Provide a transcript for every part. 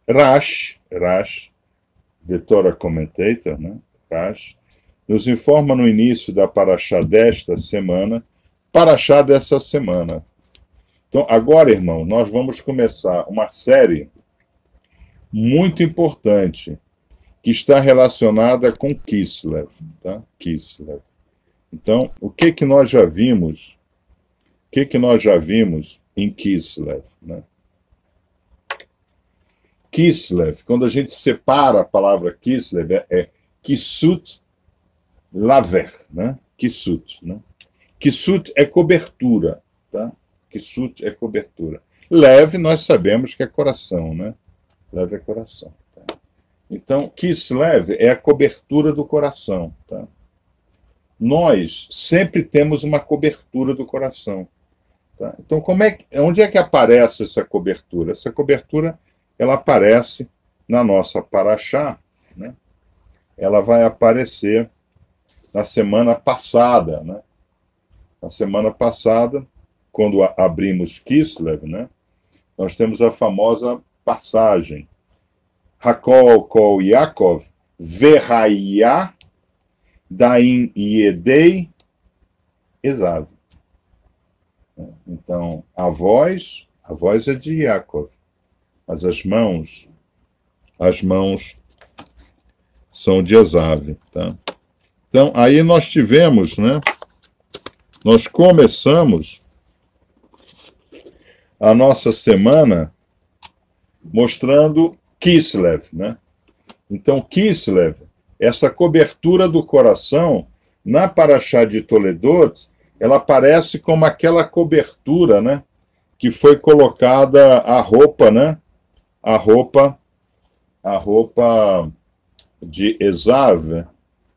Rash, the Torah Commentator, né? Rash, nos informa no início da Parashá desta semana, Parashá dessa semana. Então, agora, irmão, nós vamos começar uma série muito importante que está relacionada com Kislev, tá? Kislev. Então, o que nós já vimos? O que nós já vimos em Kislev, né? Kislev, quando a gente separa a palavra Kislev, é Kisut Laver, né? Kisut, né? Kisut é cobertura, tá? Kisut é cobertura. Lev, nós sabemos que é coração, né? Lev é coração. Tá? Então, Kislev é a cobertura do coração, tá? Nós sempre temos uma cobertura do coração. Tá? Então, onde é que aparece essa cobertura? Essa cobertura, ela aparece na nossa Parashá, né? Ela vai aparecer na semana passada, né? Na semana passada, quando abrimos Kislev, né? Nós temos a famosa passagem Hakol Kol Yaakov Verraia Daim Yedei Esav. Então, a voz é de Yaakov, mas as mãos são de Esav, tá? Então, aí nós tivemos, né? Nós começamos a nossa semana mostrando Kislev, né? Então, Kislev, essa cobertura do coração, na Parashá de Toledot, ela aparece como aquela cobertura, né? Que foi colocada a roupa, né? A roupa de Esav,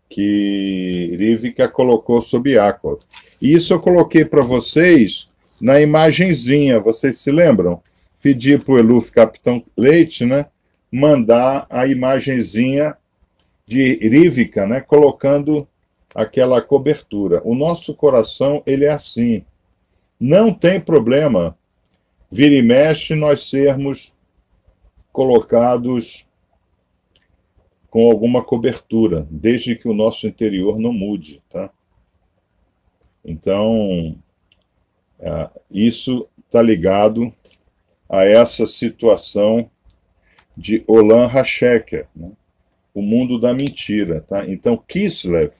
que Rivka colocou sobre Yaakov. E isso eu coloquei para vocês na imagenzinha, vocês se lembram? Pedi para o Eluf Capitão Leite, né, mandar a imagenzinha de Rivka, né, colocando aquela cobertura. O nosso coração, ele é assim. Não tem problema, vira e mexe, nós sermos colocados com alguma cobertura, desde que o nosso interior não mude, tá? Então, isso está ligado a essa situação de Olam HaSheker, né? O mundo da mentira, tá? Então, Kislev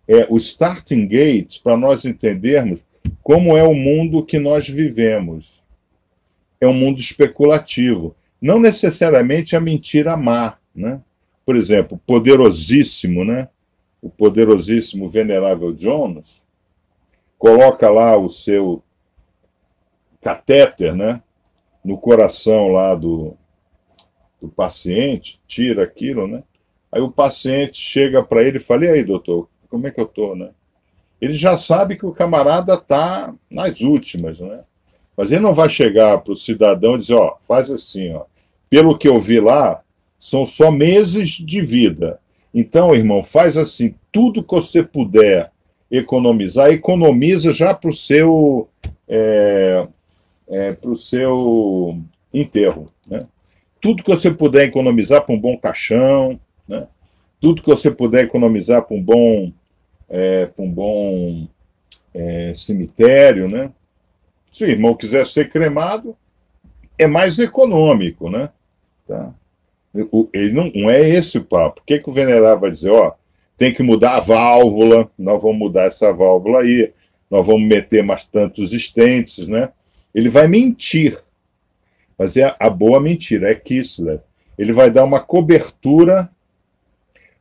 é o starting gate para nós entendermos como é o mundo que nós vivemos. É um mundo especulativo, não necessariamente a mentira má, né? Por exemplo, poderosíssimo, né? O poderosíssimo Venerável Jonas coloca lá o seu catéter, né? No coração lá do paciente, tira aquilo, né? Aí o paciente chega para ele e fala: e aí, doutor, como é que eu tô, né? Ele já sabe que o camarada está nas últimas, né? Mas ele não vai chegar para o cidadão e dizer: ó, faz assim, ó. Pelo que eu vi lá, são só meses de vida. Então, irmão, faz assim, tudo que você puder economizar, economiza já para o seu enterro, né? Tudo que você puder economizar para um bom caixão, né? Tudo que você puder economizar para um bom cemitério, né? Se o irmão quiser ser cremado, é mais econômico, né? Tá? Ele não é esse o papo. O que o venerável vai dizer? Ó, tem que mudar a válvula, nós vamos mudar essa válvula aí, nós vamos meter mais tantos stents, né? Ele vai mentir, mas é a boa mentira, é Kislev. Ele vai dar uma cobertura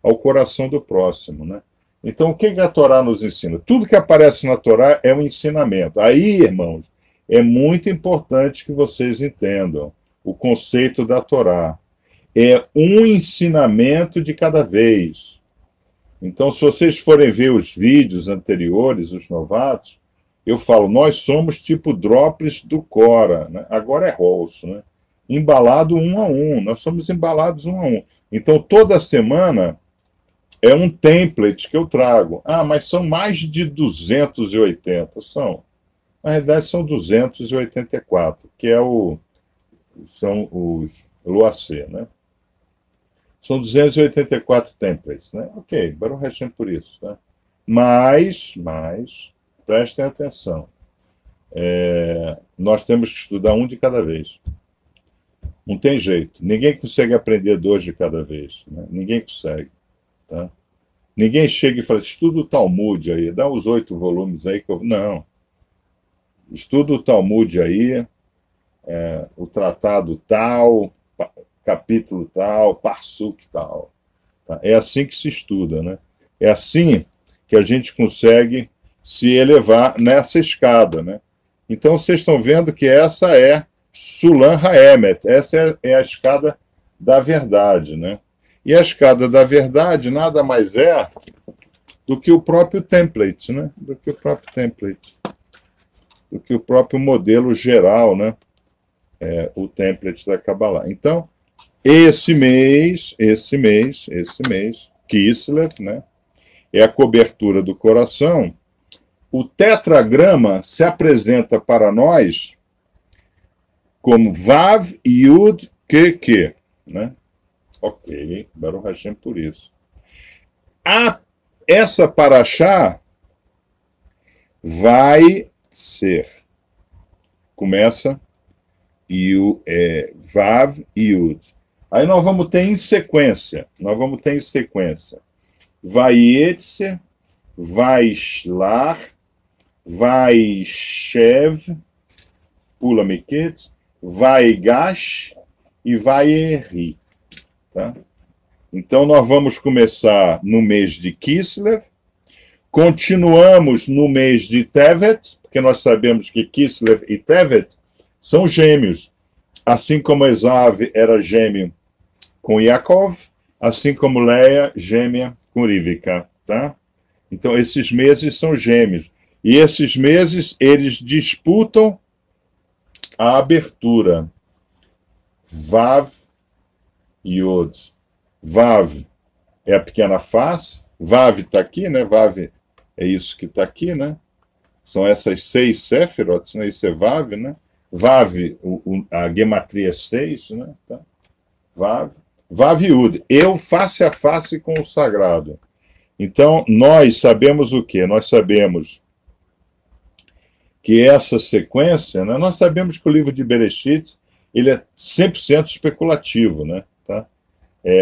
ao coração do próximo, né? Então, o que a Torá nos ensina? Tudo que aparece na Torá é um ensinamento. Aí, irmãos, é muito importante que vocês entendam o conceito da Torá. É um ensinamento de cada vez. Então, se vocês forem ver os vídeos anteriores, os novatos, eu falo, nós somos tipo droplets do Cora, né? Agora é Rolso, né? Embalado um a um, nós somos embalados um a um. Então, toda semana é um template que eu trago. Ah, mas são mais de 280. São. Na realidade, são 284, que são os Loacê, né? São 284 templates, né? Ok, Baruch Hashem por isso, né? Mas, prestem atenção. Nós temos que estudar um de cada vez. Não tem jeito. Ninguém consegue aprender 2 de cada vez. Né? Ninguém consegue. Tá? Ninguém chega e fala, estuda o Talmud aí, dá os 8 volumes aí que eu... Não. Estuda o Talmud aí, o tratado tal, capítulo tal, parsuk tal. Tá? É assim que se estuda, né? É assim que a gente consegue se elevar nessa escada, né? Então vocês estão vendo que essa é Sulam Haemet, essa é a escada da verdade, né? E a escada da verdade nada mais é do que o próprio template, né? Do que o próprio template, do que o próprio modelo geral, né? O template da Kabbalah. Então, esse mês, Kislev, né? É a cobertura do coração. O tetragrama se apresenta para nós como Vav Yud Ke, né? Ok, Baruch Hashem por isso. Essa paraxá vai ser, começa Vav Yud. Aí nós vamos ter em sequência, Vayetze, Vaishlar, Vaishev, Pula Miketz, Vaigash e Vaierri. Tá? Então, nós vamos começar no mês de Kislev, continuamos no mês de Tevet, porque nós sabemos que Kislev e Tevet são gêmeos, assim como Esav era gêmeo com Yaakov, assim como Leia, gêmea com Rivka. Tá? Então, esses meses são gêmeos. E esses meses, eles disputam a abertura. Vav Yod. Vav é a pequena face. Vav está aqui, né? Vav é isso que está aqui, né? São essas 6 Sefirot, né? Isso é Vav, né? Vav, a gematria é 6, né? Tá? Vav. Vav Yud. Eu face a face com o sagrado. Então, nós sabemos o quê? Nós sabemos que essa sequência, né, nós sabemos que o livro de Bereshit ele é 100% especulativo, né? Tá?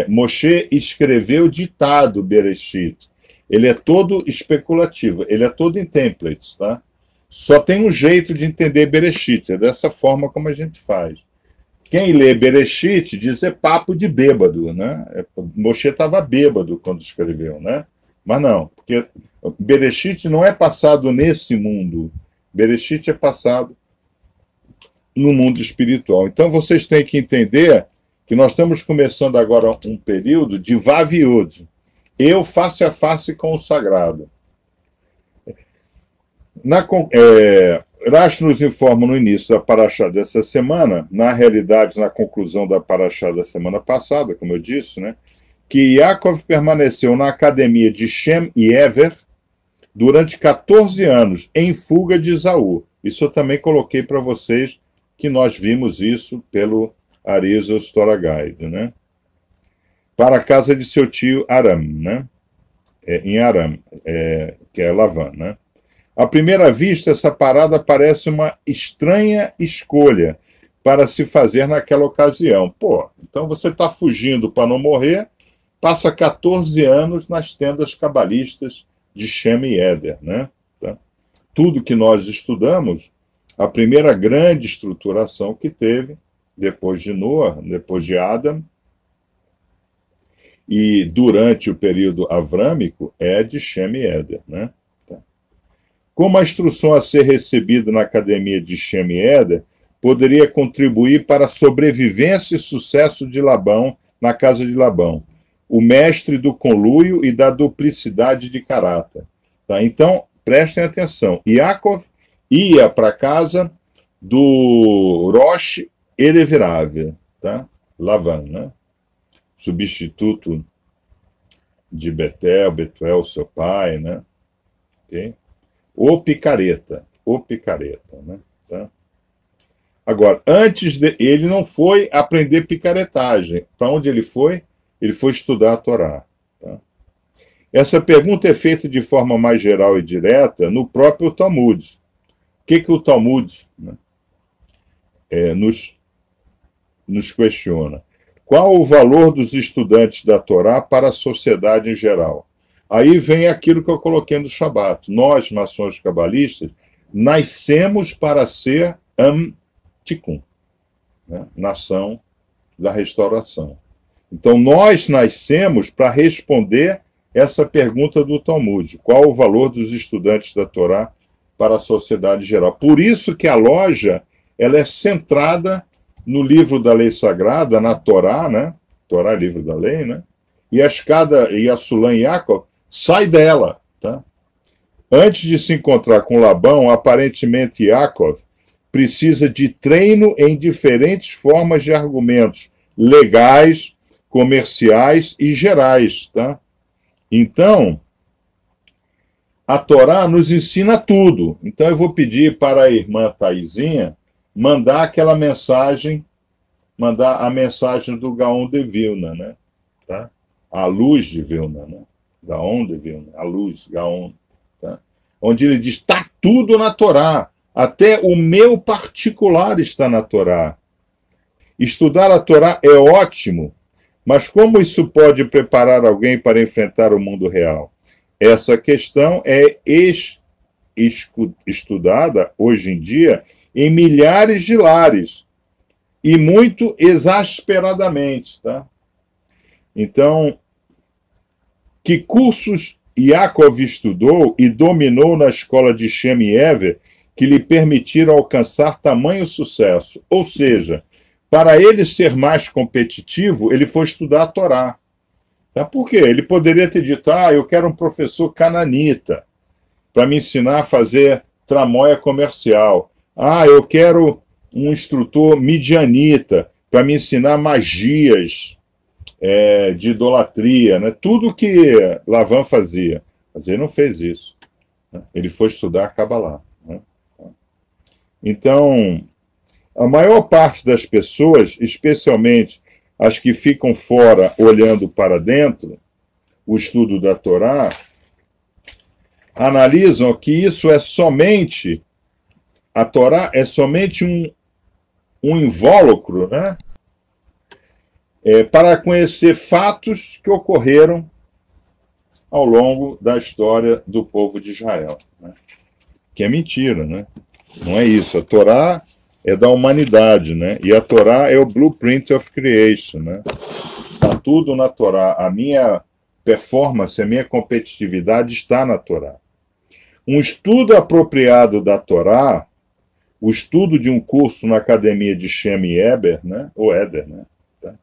Moshe escreveu ditado Bereshit. Ele é todo especulativo, ele é todo em templates. Tá? Só tem um jeito de entender Bereshit, é dessa forma como a gente faz. Quem lê Bereshit diz papo de bêbado. Né? Moshe estava bêbado quando escreveu, né? Mas não, porque Bereshit não é passado nesse mundo. Bereshit é passado no mundo espiritual. Então vocês têm que entender que nós estamos começando agora um período de Vav Yud. Eu face a face com o sagrado. Rashi nos informa no início da paraxá dessa semana, na realidade, na conclusão da paraxá da semana passada, como eu disse, né? Que Yaakov permaneceu na academia de Shem e Ever durante 14 anos, em fuga de Esaú. Isso eu também coloquei para vocês, que nós vimos isso pelo Arizal Torah Guide, né? Para a casa de seu tio Aram, né? Em Aram, que é Lavan, né? À primeira vista, essa parada parece uma estranha escolha para se fazer naquela ocasião. Pô, então você está fugindo para não morrer, passa 14 anos nas tendas cabalistas de Shem e Éder, né? Tá? Tudo que nós estudamos, a primeira grande estruturação que teve, depois de Noah, depois de Adam, e durante o período avrâmico, é de Shem e Éder, né? Tá? Como a instrução a ser recebida na academia de Shem e Éder poderia contribuir para a sobrevivência e sucesso de Labão na casa de Labão, o mestre do conluio e da duplicidade de caráter. Tá? Então, prestem atenção. Yaakov ia para a casa do Rosh Erevirave, tá? Lavan, né? Substituto de Betuel, seu pai, né? Okay? O picareta, né? Tá? Agora, ele não foi aprender picaretagem. Para onde ele foi? Ele foi estudar a Torá. Tá? Essa pergunta é feita de forma mais geral e direta no próprio Talmud. O que o Talmud, né, nos questiona? Qual o valor dos estudantes da Torá para a sociedade em geral? Aí vem aquilo que eu coloquei no Shabat. Nós, nações cabalistas, nascemos para ser Tikkun, né? Nação da restauração. Então, nós nascemos para responder essa pergunta do Talmud. Qual o valor dos estudantes da Torá para a sociedade geral? Por isso que a loja ela é centrada no livro da lei sagrada, na Torá, né? Torá é livro da lei, né? E a escada e a Sulam Yaakov sai dela, tá? Antes de se encontrar com Labão, aparentemente Yaakov precisa de treino em diferentes formas de argumentos legais, comerciais e gerais, tá? Então, a Torá nos ensina tudo. Então, eu vou pedir para a irmã Thaisinha mandar aquela mensagem, mandar a mensagem do Gaon de Vilna, né? Tá? A luz de Vilna, né? Gaon de Vilna, a luz, Gaon, tá? Onde ele diz, está tudo na Torá, até o meu particular está na Torá. Estudar a Torá é ótimo, mas como isso pode preparar alguém para enfrentar o mundo real? Essa questão é estudada hoje em dia em milhares de lares e muito exasperadamente, tá? Então, que cursos Yaakov estudou e dominou na escola de Shem e Ever que lhe permitiram alcançar tamanho sucesso? Ou seja, para ele ser mais competitivo, ele foi estudar a Torá. Tá? Por quê? Ele poderia ter dito, eu quero um professor cananita para me ensinar a fazer tramóia comercial. Eu quero um instrutor midianita para me ensinar magias de idolatria, né? Tudo que Lavan fazia. Mas ele não fez isso. Né? Ele foi estudar a Kabbalah. Né? Então, a maior parte das pessoas, especialmente as que ficam fora olhando para dentro, o estudo da Torá, analisam que isso é somente, a Torá é somente um invólucro, né? Para conhecer fatos que ocorreram ao longo da história do povo de Israel. Né? Que é mentira, né? Não é isso. A Torá é da humanidade, né? E a Torá é o blueprint of creation, né? Está tudo na Torá. A minha performance, a minha competitividade está na Torá. Um estudo apropriado da Torá, o estudo de um curso na academia de Shem e Eber, né? Ou Éder, né? Tá?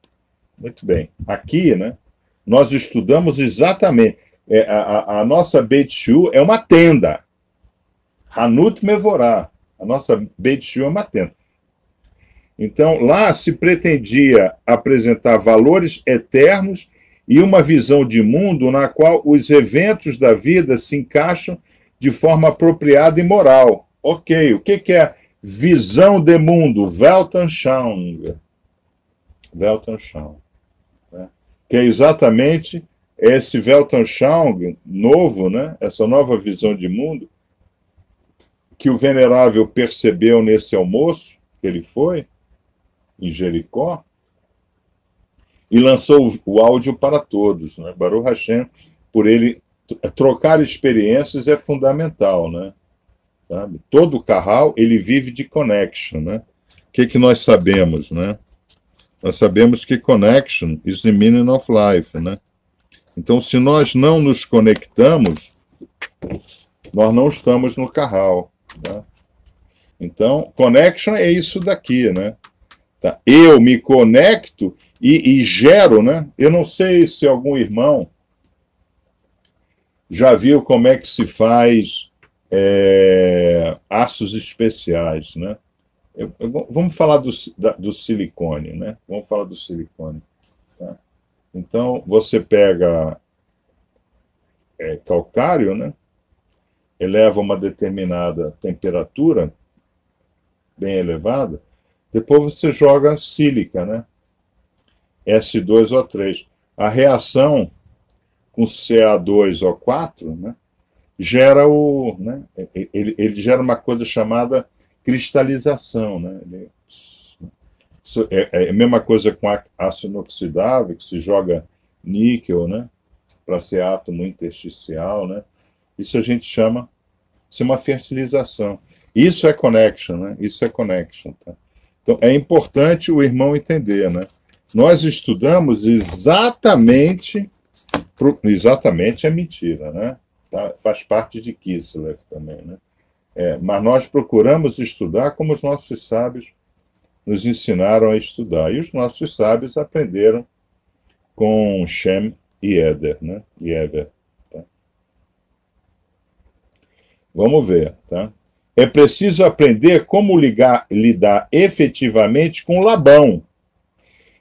Muito bem. Aqui, né? Nós estudamos exatamente. A nossa Beit Shu é uma tenda. Hanut Mevorá. A nossa Beit Shu é uma tenda. Então, lá se pretendia apresentar valores eternos e uma visão de mundo na qual os eventos da vida se encaixam de forma apropriada e moral. Ok, o que é visão de mundo? Weltanschauung. Weltanschauung. Né? Que é exatamente esse Weltanschauung novo, né? Essa nova visão de mundo, que o venerável percebeu nesse almoço que ele foi, em Jericó, e lançou o áudio para todos. Né? Baruch Hashem, por ele, trocar experiências é fundamental. Né? Sabe? Todo Kahal, ele vive de connection. Né? O que nós sabemos? Né? Nós sabemos que connection is the meaning of life. Né? Então, se nós não nos conectamos, nós não estamos no Kahal. Tá? Então, connection é isso daqui, né? Tá? Eu me conecto e gero, né? Eu não sei se algum irmão já viu como é que se faz aços especiais, né? Vamos falar do silicone, né? Vamos falar do silicone. Tá? Então, você pega calcário, né? Eleva uma determinada temperatura bem elevada, depois você joga sílica, né? S2O3. A reação com CA2O4, né, gera né, ele gera uma coisa chamada cristalização, né? É a mesma coisa com ácido inoxidável, que se joga níquel, né, para ser átomo intersticial, né? Isso a gente chama, isso é uma fertilização. Isso é connection, né? Isso é connection, tá? Então é importante o irmão entender, né? Nós estudamos exatamente é mentira, né? Tá? Faz parte de Kislev também, né? Mas nós procuramos estudar como os nossos sábios nos ensinaram a estudar. E os nossos sábios aprenderam com Shem e Éder, né? E Ever, tá? Vamos ver, tá? É preciso aprender como lidar efetivamente com Labão,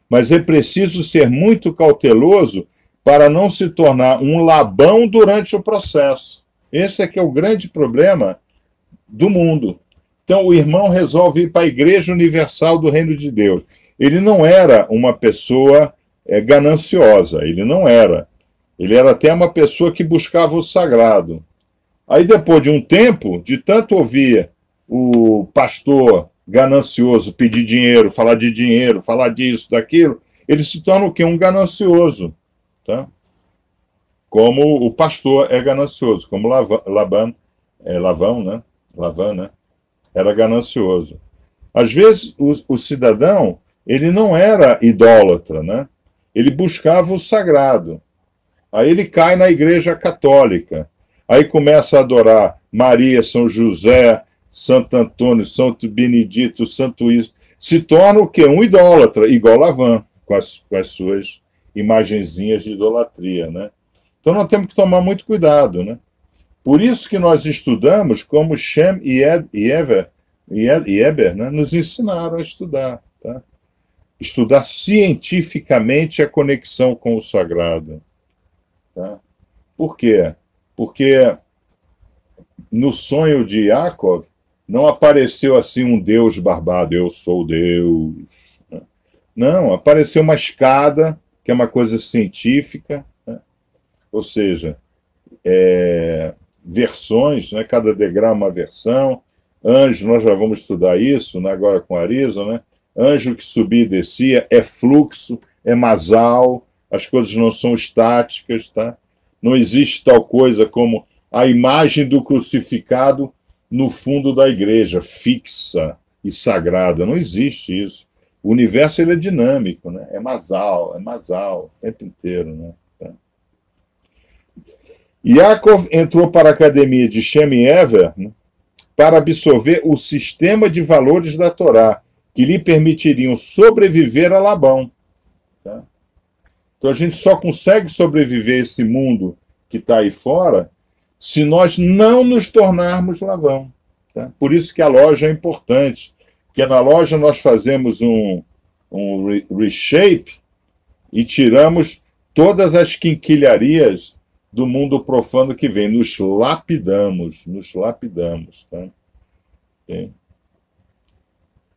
mas é preciso ser muito cauteloso para não se tornar um Labão durante o processo. Esse é que é o grande problema do mundo. Então o irmão resolve ir para a Igreja Universal do Reino de Deus. Ele não era uma pessoa gananciosa, ele não era. Ele era até uma pessoa que buscava o sagrado. Aí depois de um tempo, de tanto ouvir o pastor ganancioso pedir dinheiro, falar disso, daquilo, ele se torna o quê? Um ganancioso. Tá? Como o pastor é ganancioso, como Lavão, né? Lavan, né? Era ganancioso. Às vezes o cidadão ele não era idólatra, né? Ele buscava o sagrado. Aí ele cai na Igreja Católica. Aí começa a adorar Maria, São José, Santo Antônio, Santo Benedito, Santo Isso. Se torna o quê? Um idólatra, igual Lavan, com as suas imagenzinhas de idolatria, né? Então nós temos que tomar muito cuidado, né? Por isso que nós estudamos como Shem e Eber, né, nos ensinaram a estudar, tá? Estudar cientificamente a conexão com o sagrado, tá? Por quê? Porque no sonho de Yaakov não apareceu assim um Deus barbado, eu sou Deus. Não, apareceu uma escada, que é uma coisa científica, né? Ou seja, versões, né? Cada degrau é uma versão. Anjo, nós já vamos estudar isso, né? Agora com Arisa, né? Anjo que subia e descia, é fluxo, é masal, as coisas não são estáticas, tá? Não existe tal coisa como a imagem do crucificado no fundo da igreja, fixa e sagrada. Não existe isso. O universo ele é dinâmico, né? É masal, o tempo inteiro, né? Tá? Yaakov entrou para a academia de Shem e Ever, né, para absorver o sistema de valores da Torá, que lhe permitiriam sobreviver a Labão. Tá? Então a gente só consegue sobreviver a esse mundo que está aí fora se nós não nos tornarmos Labão. Tá? Por isso que a loja é importante, porque na loja nós fazemos um reshape e tiramos todas as quinquilharias do mundo profano que vem, nos lapidamos. Tá? Okay?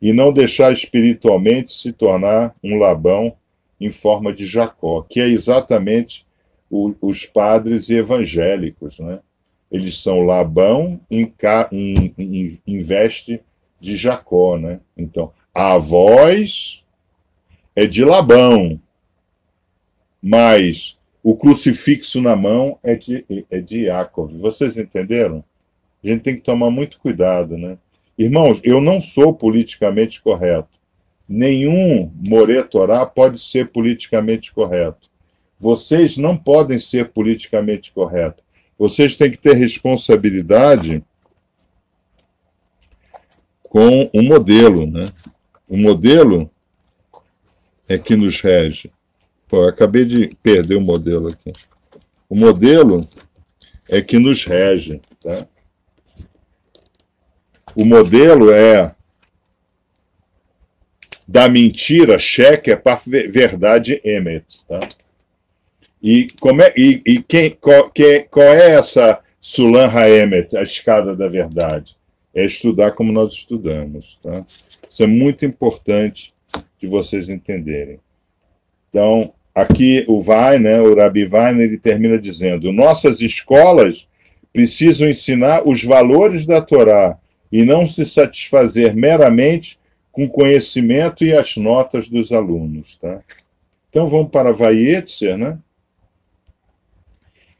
E não deixar espiritualmente se tornar um Labão em forma de Jacó, que é exatamente os padres evangélicos, né? Eles são Labão em veste de Jacó, né? Então, a voz é de Labão, mas o crucifixo na mão é de Yaakov. Vocês entenderam? A gente tem que tomar muito cuidado, né? Irmãos, eu não sou politicamente correto. Nenhum Moré Torá pode ser politicamente correto. Vocês não podem ser politicamente corretos. Vocês têm que ter responsabilidade com o modelo, né? O modelo é que nos rege. Pô, eu acabei de perder o modelo aqui. O modelo é que nos rege, tá? O modelo é da mentira, cheque para verdade, emet, tá? E qual é essa Sulam Haemet, a escada da verdade? é estudar como nós estudamos. Tá? Isso é muito importante de vocês entenderem. Então, aqui o Weiner, o Rabbi Weiner, ele termina dizendo: nossas escolas precisam ensinar os valores da Torá e não se satisfazer meramente com o conhecimento e as notas dos alunos. Tá? Então, vamos para Vayetzer, né?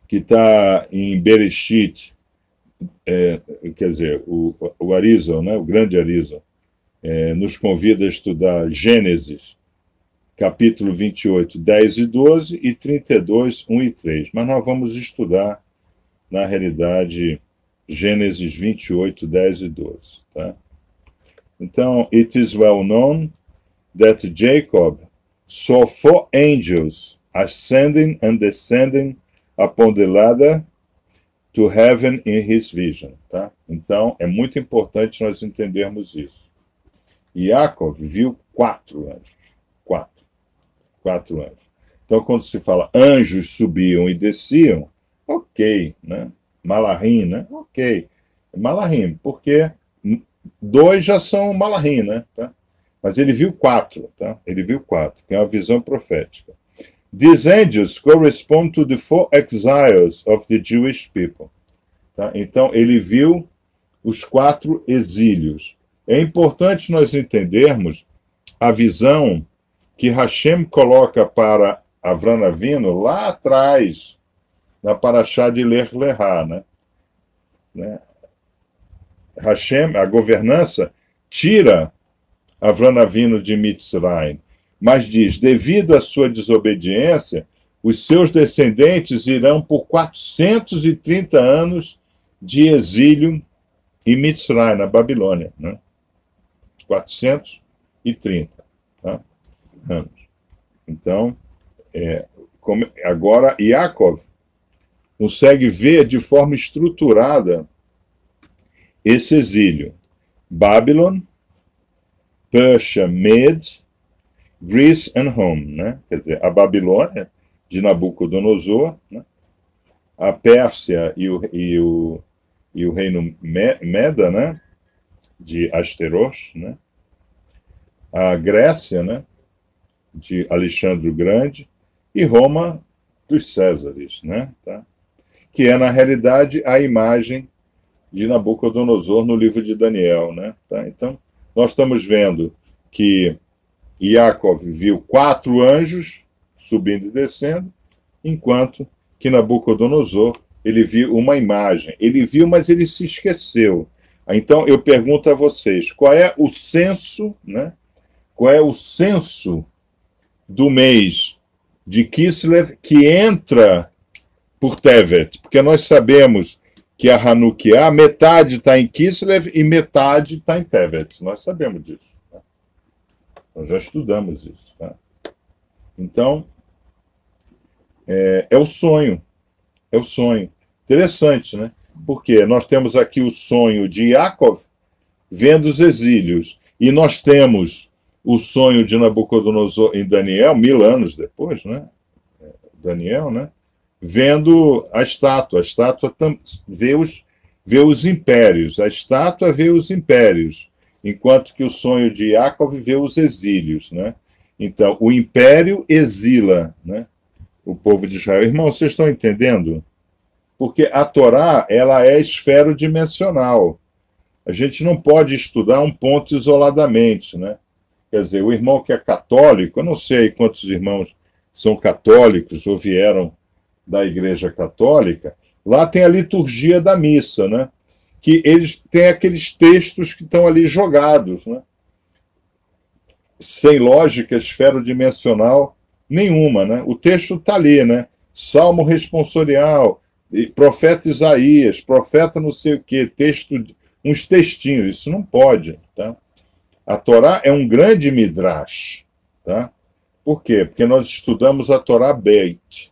Que está em Bereshit, quer dizer, o Arizal, né? O grande Arizal, nos convida a estudar Gênesis, capítulo 28, 10 e 12, e 32, 1 e 3. Mas nós vamos estudar, na realidade, Gênesis 28, 10 e 12. Tá? Então, it is well known that Jacob saw 4 angels ascending and descending upon the ladder to heaven in his vision. Tá? Então, é muito importante nós entendermos isso. Yaakov viu 4 anjos. 4 anjos. Então, quando se fala anjos subiam e desciam, ok, né? Malahim, né? Ok. Malahim, porque 2 já são Malahim, né? Tá? Mas ele viu 4, tá? Ele viu 4, que é uma visão profética. These angels correspond to the 4 exiles of the Jewish people. Tá? Então, ele viu os 4 exílios. É importante nós entendermos a visão que Hashem coloca para Avram Avinu lá atrás, na Parashá de Lech Lechá, né? Hashem, a governança, tira Avram Avinu de Mitzrayim, mas diz, devido à sua desobediência, os seus descendentes irão por 430 anos de exílio em Mitzrayim, na Babilônia, né? 430, tá? Anos. Então, agora Yaakov consegue ver de forma estruturada esse exílio. Babylon, Persia, Med, Greece and Rome, né? Quer dizer, a Babilônia de Nabucodonosor, né? A Pérsia e o reino Meda, né? De Asterosh, né? A Grécia, né? De Alexandre o Grande, e Roma dos Césares, né? Tá? Que é, na realidade, a imagem de Nabucodonosor no livro de Daniel, né? Tá? Então, nós estamos vendo que Yaakov viu 4 anjos subindo e descendo, enquanto que Nabucodonosor, ele viu uma imagem. Ele viu, mas ele se esqueceu. Então, eu pergunto a vocês, qual é o censo, né? Qual é o censo do mês de Kislev que entra por Tevet? Porque nós sabemos que a Hanukkah, metade está em Kislev e metade está em Tevet. Nós sabemos disso. Tá? Nós já estudamos isso. Tá? Então, é o sonho. É o sonho. Interessante, né? Porque nós temos aqui o sonho de Yaakov vendo os exílios. E nós temos o sonho de Nabucodonosor em Daniel, 1000 anos depois, né? Daniel, né? Vendo a estátua. A estátua vê os impérios. A estátua vê os impérios. Enquanto que o sonho de Yaakov vê os exílios, né? Então, o império exila, né? O povo de Israel. Irmãos, vocês estão entendendo? Porque a Torá, ela é esferodimensional. A gente não pode estudar um ponto isoladamente, né? Quer dizer, o irmão que é católico, eu não sei quantos irmãos são católicos ou vieram da Igreja Católica, lá tem a liturgia da missa, né? Que eles têm aqueles textos que estão ali jogados, né? Sem lógica esferodimensional nenhuma, né? O texto está ali, né? Salmo responsorial, profeta Isaías, profeta não sei o quê, uns textinhos, isso não pode, tá? A Torá é um grande midrash, tá? Por quê? Porque nós estudamos a Torá Beit,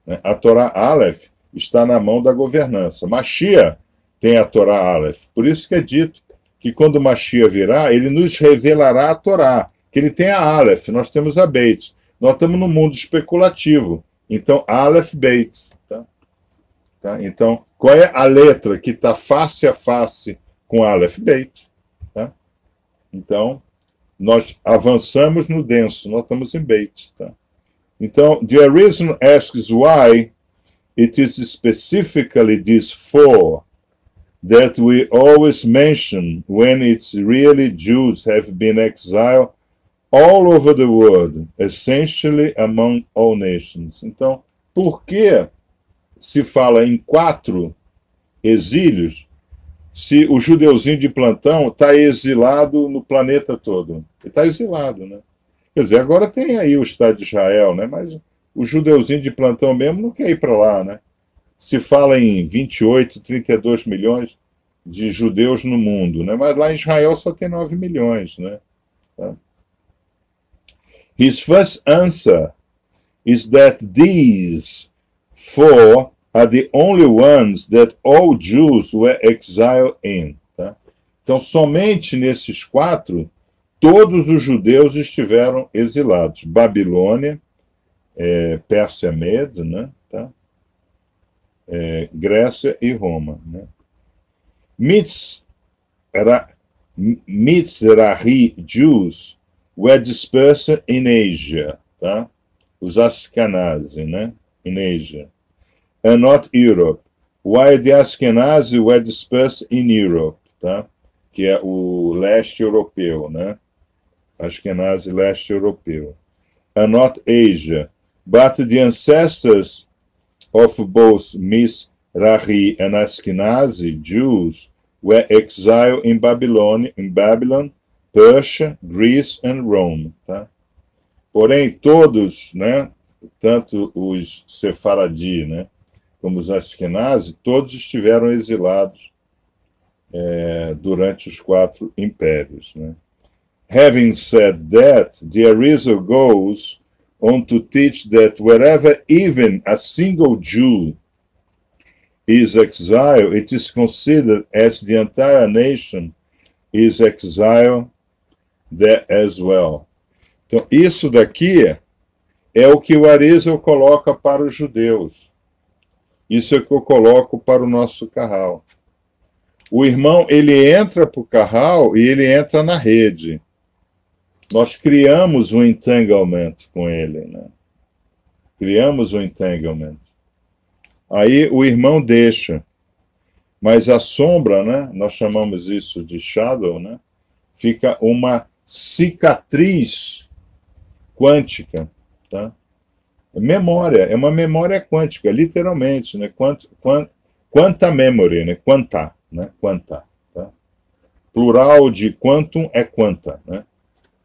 né? A Torá Aleph está na mão da governança. Mashiach tem a Torá Aleph. Por isso que é dito que quando Mashiach virá, ele nos revelará a Torá, que ele tem a Aleph, nós temos a Beit. Nós estamos no mundo especulativo. Então, Aleph Beit. Tá? Então, qual é a letra que está face a face com Aleph Beit. Tá? Então, nós avançamos no denso, nós estamos em Beit. Tá? Então, the reason asks why it is specifically these four that we always mention when it's really Jews have been exiled all over the world, essentially among all nations. Então, por que se fala em 4 exílios se o judeuzinho de plantão está exilado no planeta todo? Ele está exilado, né? Quer dizer, agora tem aí o Estado de Israel, né? Mas o judeuzinho de plantão mesmo não quer ir para lá, né? Se fala em 28, 32 milhões de judeus no mundo, né? Mas lá em Israel só tem 9 milhões, né? Tá? His first answer is that these 4 are the only ones that all Jews were exiled in. Tá? Então, somente nesses 4, todos os judeus estiveram exilados. Babilônia, Pérsia Medo, né? Tá? Grécia e Roma. Né? Mizrahi Jews were dispersed in Asia. Tá? Os Ashkenazi, né? In Asia. And not Europe. While the Ashkenazi were dispersed in Europe. Tá? Que é o leste europeu, né? Ashkenazi, leste europeu. And not Asia. But the ancestors of both Mizrahi and Ashkenazi Jews were exiled in Babylon, Persia, Greece and Rome. Tá? Porém, todos, né, tanto os Sefaradi, né, como os Ashkenazi, todos estiveram exilados durante os 4 impérios. Né? Having said that, the Arizal goes on to teach that wherever even a single Jew is exiled, it is considered as the entire nation is exiled there as well. Então, isso daqui é o que o Arizal coloca para os judeus. Isso é o que eu coloco para o nosso Kahal. O irmão, ele entra para o Kahal e ele entra na rede. Nós criamos um entanglement com ele, né? Criamos um entanglement. Aí o irmão deixa. Mas a sombra, né? Nós chamamos isso de shadow, né? Fica uma cicatriz quântica, tá? Memória, é uma memória quântica, literalmente, né? Quanta memory, né? Quanta, né? Quanta, tá? Plural de quantum é quanta, né?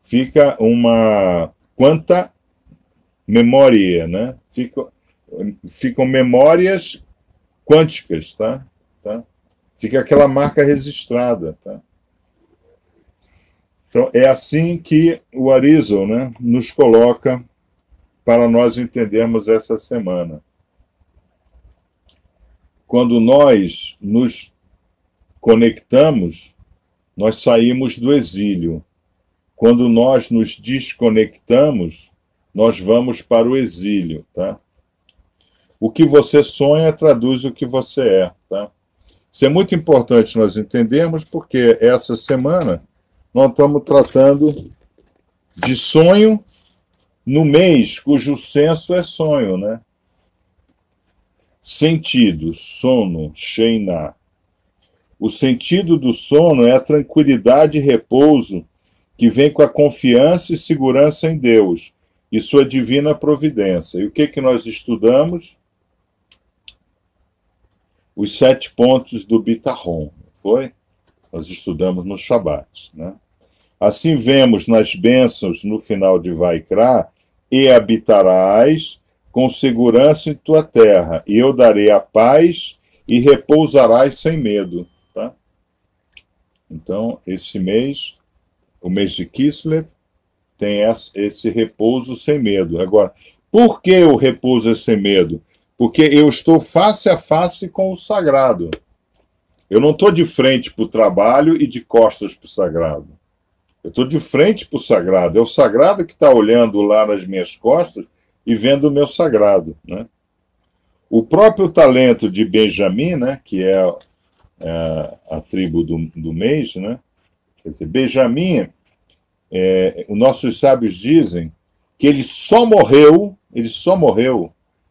Fica uma quanta memória, né? Ficam memórias quânticas, tá? Fica aquela marca registrada, tá? Então, é assim que o Arizal, né, nos coloca para nós entendermos essa semana. Quando nós nos conectamos, nós saímos do exílio. Quando nós nos desconectamos, nós vamos para o exílio, tá? O que você sonha traduz o que você é, tá? Isso é muito importante nós entendermos, porque essa semana nós estamos tratando de sonho no mês cujo senso é sonho, né? Sentido, sono, Sheiná. O sentido do sono é a tranquilidade e repouso que vem com a confiança e segurança em Deus e sua divina providência. E o que nós estudamos? Os 7 pontos do Bitahon, foi? Nós estudamos no Shabat, né? Assim vemos nas bênçãos no final de Vaikra, e habitarás com segurança em tua terra, e eu darei a paz e repousarás sem medo, tá? Então, esse mês, o mês de Kislev, tem esse repouso sem medo. Agora, por que o repouso é sem medo? Porque eu estou face a face com o sagrado. Eu não estou de frente para o trabalho e de costas para o sagrado. Eu estou de frente para o sagrado. É o sagrado que está olhando lá nas minhas costas e vendo o meu sagrado, né? O próprio talento de Benjamim, né, que é a tribo do mês, né? Quer dizer, Benjamim, os nossos sábios dizem que ele só morreu,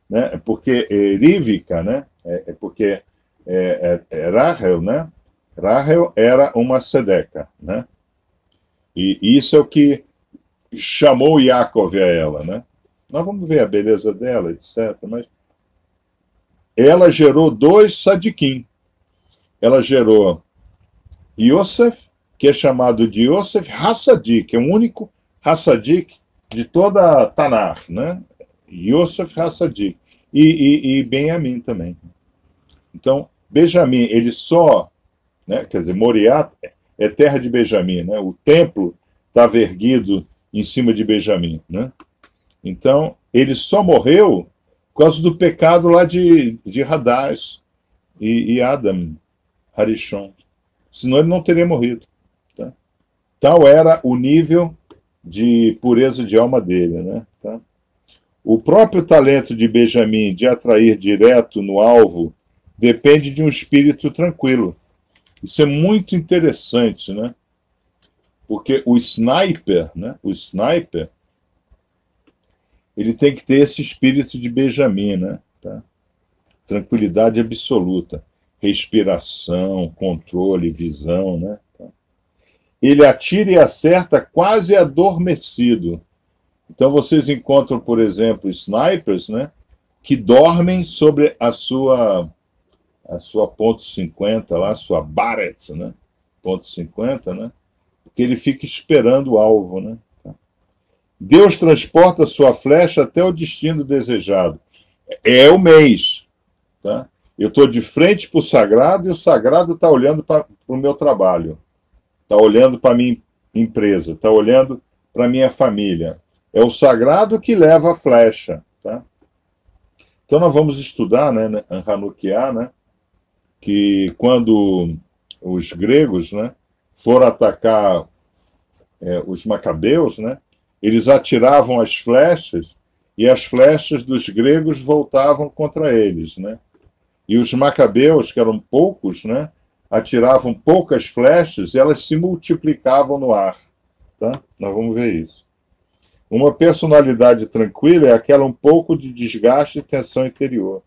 né? Porque Rívica, né? Porque Rahel, né? Rahel era uma sedeca, né? E isso é o que chamou Yaakov a ela, né? Nós vamos ver a beleza dela, etc. Mas ela gerou 2 sadiquim. Ela gerou Yosef, que é chamado de Yosef Hassadik, é o único Hassadik de toda a Tanar, né? Yosef Hassadik. E Benjamim também. Então, Benjamim, ele só, né, quer dizer, Moriá é terra de Benjamim, né? O templo estava erguido em cima de Benjamim, né? Então, ele só morreu por causa do pecado lá de Hadás e Adam, Harishon. Senão ele não teria morrido. Tá? Tal era o nível de pureza de alma dele, né? Tá? O próprio talento de Benjamim de atrair direto no alvo depende de um espírito tranquilo. Isso é muito interessante, né? Porque o sniper, né? O sniper, ele tem que ter esse espírito de Benjamim, né? Tá? Tranquilidade absoluta, respiração, controle, visão, né? Tá? Ele atira e acerta quase adormecido. Então vocês encontram, por exemplo, snipers, né? Que dormem sobre a sua ponto .50 lá, a sua Barrett, né? Ponto .50, né? Porque ele fica esperando o alvo, né? Deus transporta sua flecha até o destino desejado. É o mês. Tá? Eu estou de frente para o sagrado e o sagrado está olhando para o meu trabalho. Está olhando para a minha empresa. Está olhando para a minha família. É o sagrado que leva a flecha. Tá? Então nós vamos estudar, né, Hanukkah, né, que quando os gregos, né, foram atacar os macabeus, né, eles atiravam as flechas e as flechas dos gregos voltavam contra eles, né? E os macabeus, que eram poucos, né, atiravam poucas flechas e elas se multiplicavam no ar. Tá? Nós vamos ver isso. Uma personalidade tranquila é aquela um pouco de desgaste e tensão interior.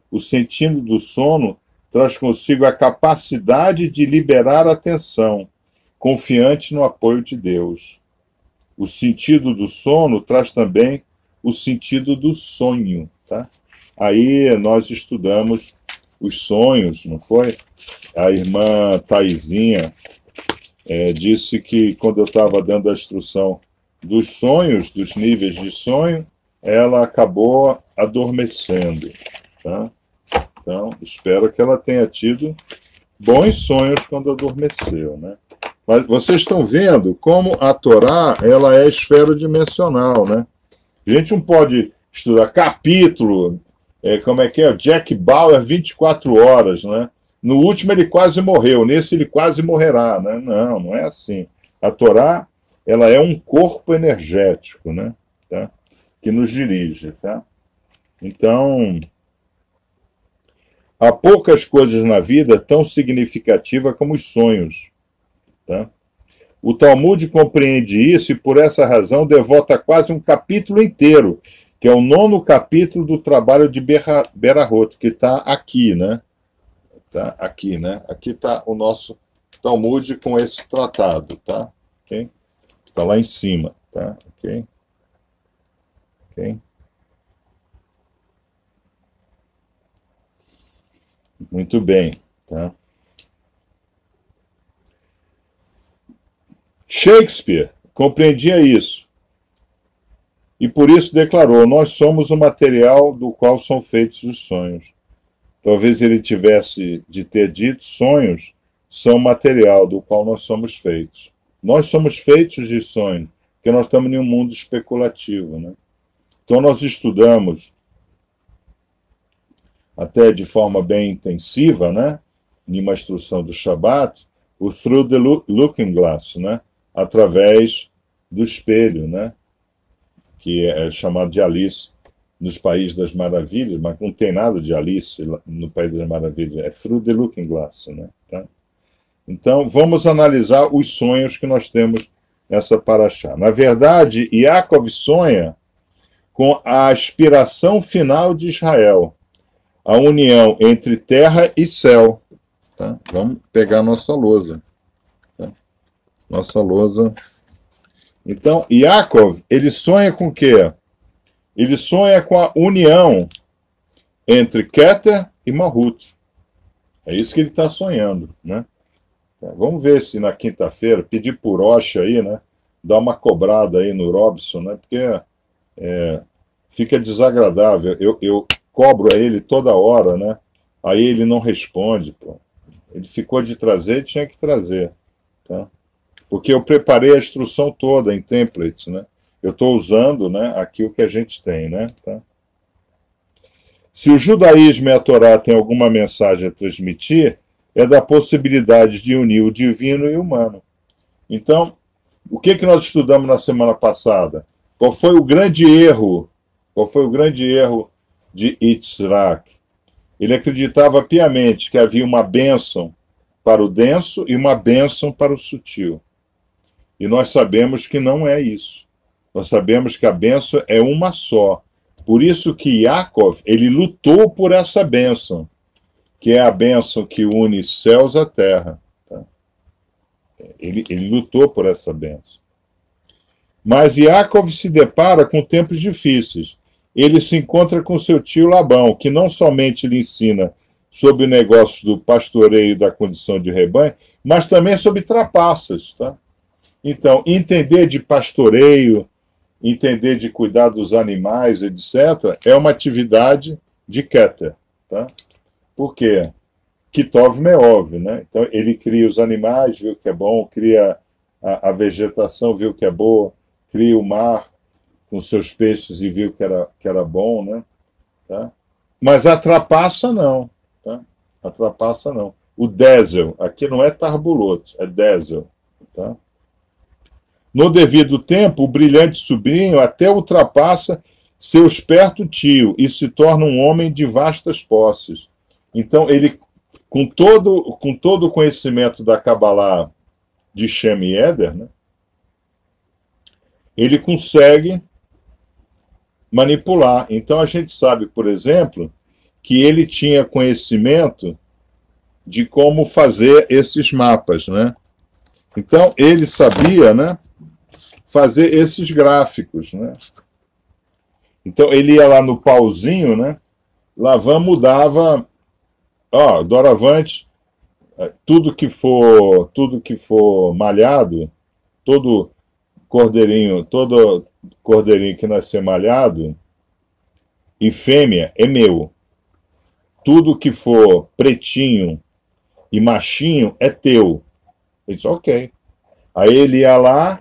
O sentido do sono traz consigo a capacidade de liberar a tensão, confiante no apoio de Deus. O sentido do sono traz também o sentido do sonho. Tá? Aí nós estudamos os sonhos, não foi? A irmã Taizinha disse que quando eu estava dando a instrução dos sonhos, dos níveis de sonho, ela acabou adormecendo. Tá? Então, espero que ela tenha tido bons sonhos quando adormeceu, né? Mas vocês estão vendo como a Torá ela é esferodimensional, né? A gente não pode estudar capítulo, como é que é? Jack Bauer, 24 horas, né? No último ele quase morreu, nesse ele quase morrerá, né? Não, não é assim. A Torá ela é um corpo energético, né? Tá? Que nos dirige, tá? Então, há poucas coisas na vida tão significativas como os sonhos. Tá? O Talmud compreende isso e, por essa razão, devota quase um capítulo inteiro, que é o 9º capítulo do trabalho de Berahot, que está aqui, né? Tá aqui, né? Aqui está o nosso Talmud com esse tratado, tá? Ok? Está lá em cima, tá? Ok? Ok? Muito bem, tá? Shakespeare compreendia isso e por isso declarou: nós somos o material do qual são feitos os sonhos. Talvez ele tivesse de ter dito: sonhos são material do qual nós somos feitos. Nós somos feitos de sonhos, porque nós estamos em um mundo especulativo, né? Então nós estudamos até de forma bem intensiva, né, em uma instrução do Shabat, o Through the Looking Glass, né, através do espelho, né, que é chamado de Alice nos Países das Maravilhas, mas não tem nada de Alice no País das Maravilhas, é Through the Looking Glass, né. Então, vamos analisar os sonhos que nós temos nessa paraxá. Na verdade, Yaakov sonha com a aspiração final de Israel, a união entre terra e céu. Tá? Vamos pegar nossa lousa. Tá? Nossa lousa. Então, Yaakov, ele sonha com o quê? Ele sonha com a união entre Keter e Malhut. É isso que ele está sonhando, né? Vamos ver se na quinta-feira, pedir por Rocha aí, né? Dar uma cobrada aí no Robson, né? Porque fica desagradável. Eu cobro a ele toda hora, né? Aí ele não responde, pô. Ele ficou de trazer, tinha que trazer, tá? Porque eu preparei a instrução toda em templates, né? Eu estou usando, né, aqui o que a gente tem, né? Tá? Se o judaísmo e a Torá têm alguma mensagem a transmitir, é da possibilidade de unir o divino e o humano. Então, o que nós estudamos na semana passada? Qual foi o grande erro? Qual foi o grande erro de Yitzhak? Ele acreditava piamente que havia uma bênção para o denso e uma bênção para o sutil. E nós sabemos que não é isso. Nós sabemos que a bênção é uma só. Por isso que Yaakov, ele lutou por essa bênção, que é a bênção que une céus à terra. Tá? Ele lutou por essa bênção. Mas Yaakov se depara com tempos difíceis. Ele se encontra com seu tio Labão, que não somente lhe ensina sobre o negócio do pastoreio e da condição de rebanho, mas também sobre trapaças. Tá? Então, entender de pastoreio, entender de cuidar dos animais, etc., é uma atividade de Keter. Tá? Por quê? Kitov Meov, né? Então, ele cria os animais, viu que é bom, cria a vegetação, viu que é boa, cria o mar com seus peixes e viu que era bom, né? Tá? Mas a trapaça não. Tá? A trapaça não. O Dezel, aqui não é Tarbulot, é Dezel. Tá? No devido tempo, o brilhante sobrinho até ultrapassa seu esperto tio e se torna um homem de vastas posses. Então, ele, com todo o conhecimento da Kabbalah de Shem e Eder, né, ele consegue manipular. Então, a gente sabe, por exemplo, que ele tinha conhecimento de como fazer esses mapas, né? Então, ele sabia, né, fazer esses gráficos, né? Então, ele ia lá no pauzinho, né? Lavan mudava, doravante, tudo que for malhado, todo cordeirinho que nascer malhado e fêmea é meu. Tudo que for pretinho e machinho é teu. Ele disse, ok. Aí ele ia lá,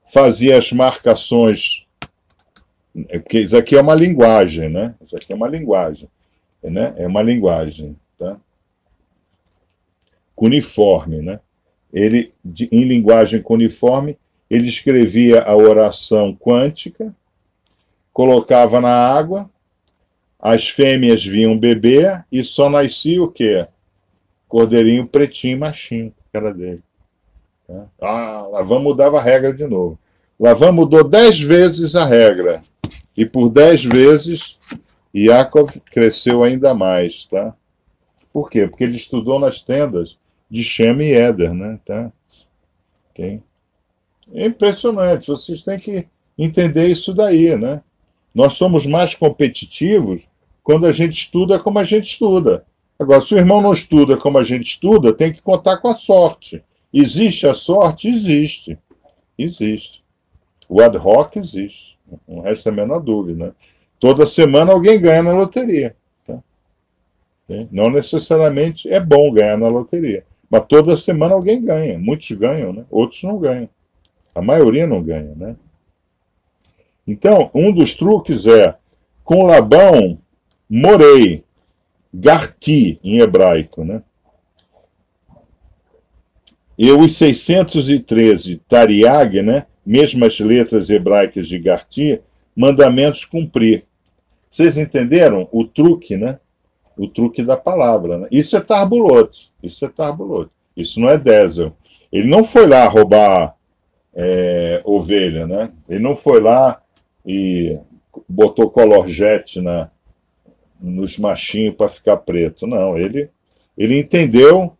fazia as marcações, porque isso aqui é uma linguagem, né? Isso aqui é uma linguagem, né? É uma linguagem, tá? Cuneiforme, né? Ele, em linguagem cuneiforme, ele escrevia a oração quântica, colocava na água, as fêmeas vinham beber e só nascia o quê? Cordeirinho pretinho e machinho, que era dele. Lavan mudava a regra de novo. Lavan mudou 10 vezes a regra. E por 10 vezes, Yaakov cresceu ainda mais. Tá? Por quê? Porque ele estudou nas tendas de Shem e Eder. Né? Tá? Okay? É impressionante. Vocês têm que entender isso daí. Né? Nós somos mais competitivos quando a gente estuda como a gente estuda. Agora, se o irmão não estuda como a gente estuda, tem que contar com a sorte. Existe a sorte? Existe. Existe. O ad hoc existe. Não resta a menor dúvida. Né? Toda semana alguém ganha na loteria. Tá? Não necessariamente é bom ganhar na loteria. Mas toda semana alguém ganha. Muitos ganham, né? Outros não ganham. A maioria não ganha. Né? Então, um dos truques é, com Labão, morei. Garti, em hebraico. Né? E os 613 Tariag, né? Mesmas letras hebraicas de Garti, mandamentos cumprir. Vocês entenderam o truque, né? O truque da palavra. Né? Isso é Tarbulot. Isso é Tarbulot. Isso não é Dezel. Ele não foi lá roubar ovelha, né? Ele não foi lá e botou color jet nos machinhos para ficar preto. Não, ele entendeu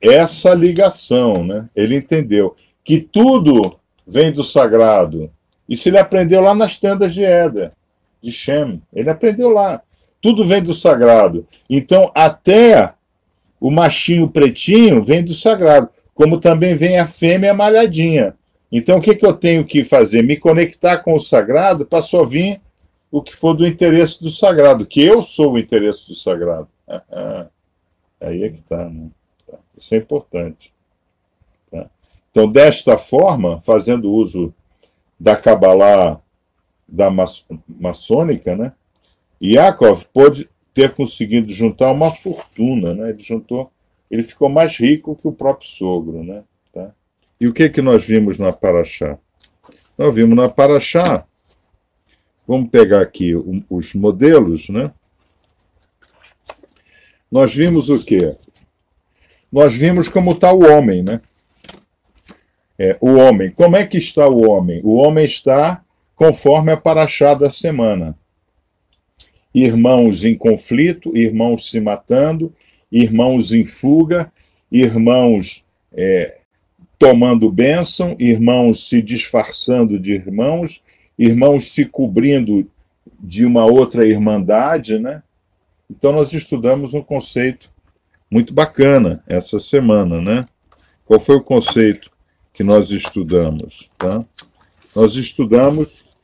essa ligação, né? Ele entendeu que tudo vem do sagrado. Isso ele aprendeu lá nas tendas de Éder, de Shem. Ele aprendeu lá. Tudo vem do sagrado. Então, até o machinho pretinho vem do sagrado, como também vem a fêmea malhadinha. Então, o que eu tenho que fazer? Me conectar com o sagrado para só vir o que for do interesse do sagrado, que eu sou o interesse do sagrado. Aí é que está, né? Isso é importante. Tá? Então, desta forma, fazendo uso da Kabbalah da maçônica, né? Yaakov pôde ter conseguido juntar uma fortuna, né? Ele ficou mais rico que o próprio sogro, né? Tá? E o que nós vimos na Paraxá? Nós vimos na Paraxá, vamos pegar aqui os modelos, né? Nós vimos o quê? Nós vimos como está o homem, né? O homem. Como é que está o homem? O homem está conforme a Paraxá da semana. Irmãos em conflito, irmãos se matando, irmãos em fuga, irmãos tomando bênção, irmãos se disfarçando de irmãos, irmãos se cobrindo de uma outra irmandade, né? Então nós estudamos um conceito muito bacana essa semana, né? Qual foi o conceito que nós estudamos? Tá? Nós estudamos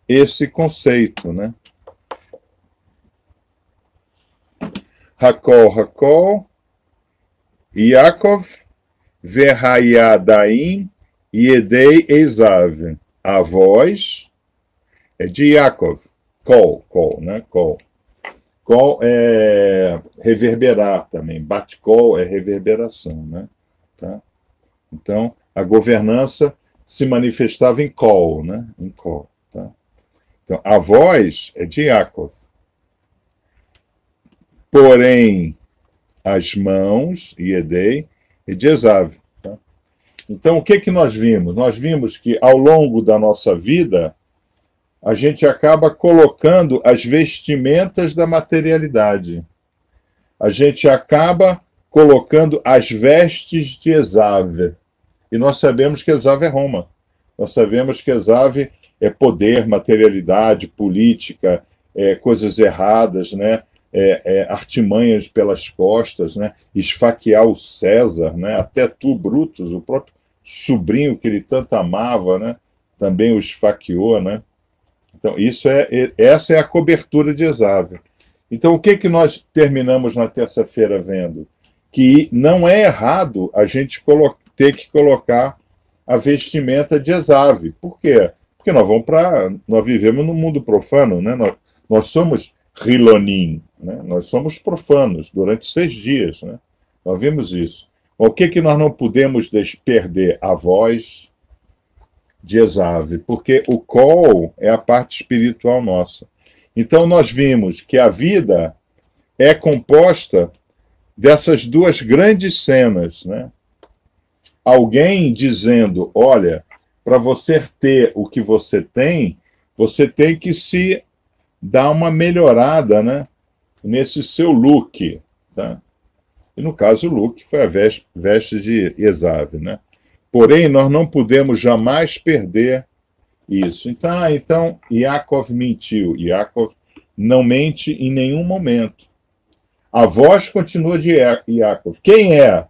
esse conceito, né? Hakol, Yaakov, Verhayadaim, Yedei Esav. A voz é de Yaakov. Kol, né? Kol. Kol é reverberar também. Bat-kol é reverberação, né? Tá? Então, a governança se manifestava em Kol, né? Em Kol, tá? Então, a voz é de Yaakov. Porém, as mãos, Yedei, é de Esav. Tá? Então, o que nós vimos? Nós vimos que, ao longo da nossa vida, a gente acaba colocando as vestimentas da materialidade. A gente acaba colocando as vestes de Esav. E nós sabemos que Esav é Roma. Nós sabemos que Esav é poder, materialidade, política, coisas erradas, né? Artimanhas pelas costas, né? Esfaquear o César, né? Até tu, Brutus, o próprio sobrinho que ele tanto amava, né? Também o esfaqueou, né? Então, essa é a cobertura de Esav. Então, o que nós terminamos na terça-feira vendo? Que não é errado a gente ter que colocar a vestimenta de Esav. Por quê? Porque nós vivemos num mundo profano, né? Nós somos Hilonim, né? Nós somos profanos durante 6 dias, né? Nós vimos isso. O que nós não podemos perder? A voz de Esav, porque o Kol é a parte espiritual nossa. Então nós vimos que a vida é composta dessas duas grandes cenas, né? Alguém dizendo, olha, para você ter o que você tem que se dar uma melhorada, né? Nesse seu look, tá? E no caso o look foi a veste de Esav, né? Porém, nós não podemos jamais perder isso. Então Yaakov mentiu. Yaakov não mente em nenhum momento. A voz continua de Yaakov. Quem é?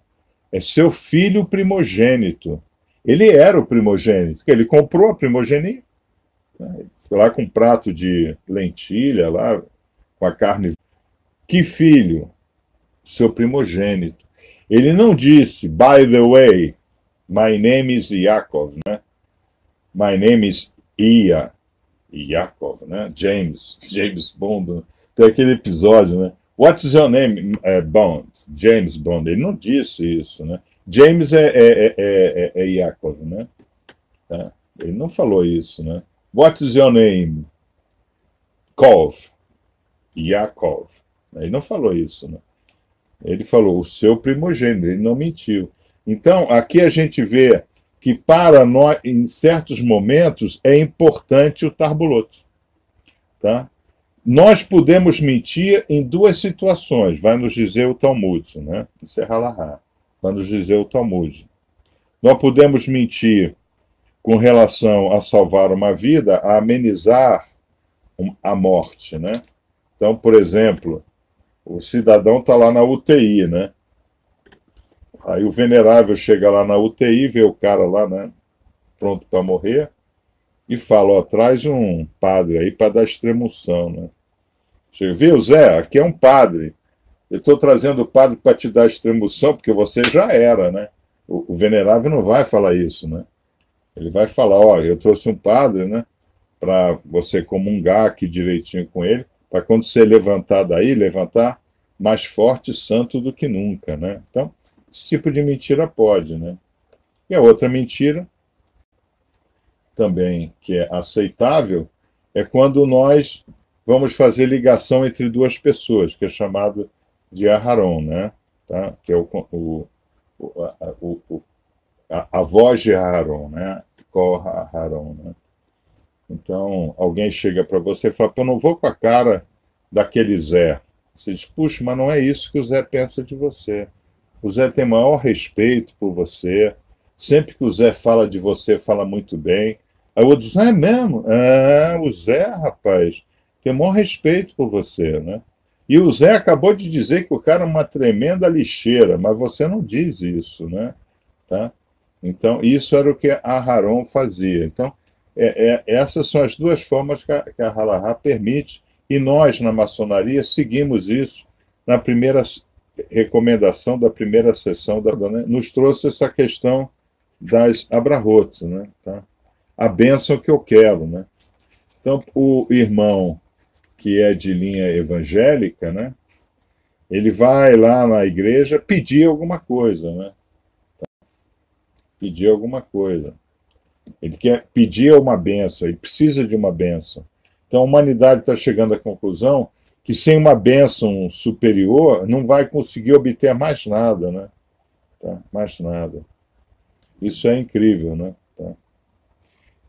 É seu filho primogênito. Ele era o primogênito. Ele comprou a primogenia. Ele foi lá com um prato de lentilha, lá, com a carne. Que filho? Seu primogênito. Ele não disse, by the way, my name is Yaakov, né? My name is Yaakov, né? James Bond. Tem aquele episódio, né? What's your name, Bond? James Bond. Ele não disse isso, né? James é Yaakov, né? Tá? Ele não falou isso, né? What's your name? Yaakov. Ele não falou isso, né? Ele falou, o seu primogênito, ele não mentiu. Então, aqui a gente vê que para nós, em certos momentos, é importante o tarbuloto. Tá? Nós podemos mentir em duas situações, vai nos dizer o Talmud, né? Isso é halahá, vai nos dizer o Talmud. Nós podemos mentir com relação a salvar uma vida, a amenizar a morte, né? Então, por exemplo, o cidadão está lá na UTI, né? Aí o venerável chega lá na UTI, vê o cara lá, né? Pronto para morrer, e fala, ó, traz um padre aí para dar extremunção, né? Chega, viu, Zé, aqui é um padre. Eu estou trazendo o padre para te dar extremunção, porque você já era, né? O venerável não vai falar isso, né? Ele vai falar, ó, eu trouxe um padre, né? Para você comungar aqui direitinho com ele, para quando você levantar daí, levantar mais forte e santo do que nunca, né? Então, esse tipo de mentira pode, né? E a outra mentira, também, que é aceitável, é quando nós vamos fazer ligação entre duas pessoas, que é chamado de Aharon, né? Tá? Que é a voz de Aharon, né? Korra Aharon, né? Então, alguém chega para você e fala, pô, não vou com a cara daquele Zé. Você diz, puxa, mas não é isso que o Zé pensa de você. O Zé tem maior respeito por você. Sempre que o Zé fala de você, fala muito bem. Aí o outro diz, é mesmo? Ah, o Zé, rapaz, tem maior respeito por você, né? E o Zé acabou de dizer que o cara é uma tremenda lixeira, mas você não diz isso, né? Tá? Então, isso era o que a Aharon fazia. Então, essas são as duas formas que a halahá permite, e nós, na maçonaria, seguimos isso na primeira recomendação da primeira sessão, né? Nos trouxe essa questão das abrahot, né? Tá? A bênção que eu quero, né? Então, o irmão que é de linha evangélica, né? Ele vai lá na igreja pedir alguma coisa, né? Pedir alguma coisa. Ele quer pedir uma benção, ele precisa de uma benção. Então a humanidade está chegando à conclusão que sem uma bênção superior não vai conseguir obter mais nada, né? Tá? Mais nada. Isso é incrível, né? Tá?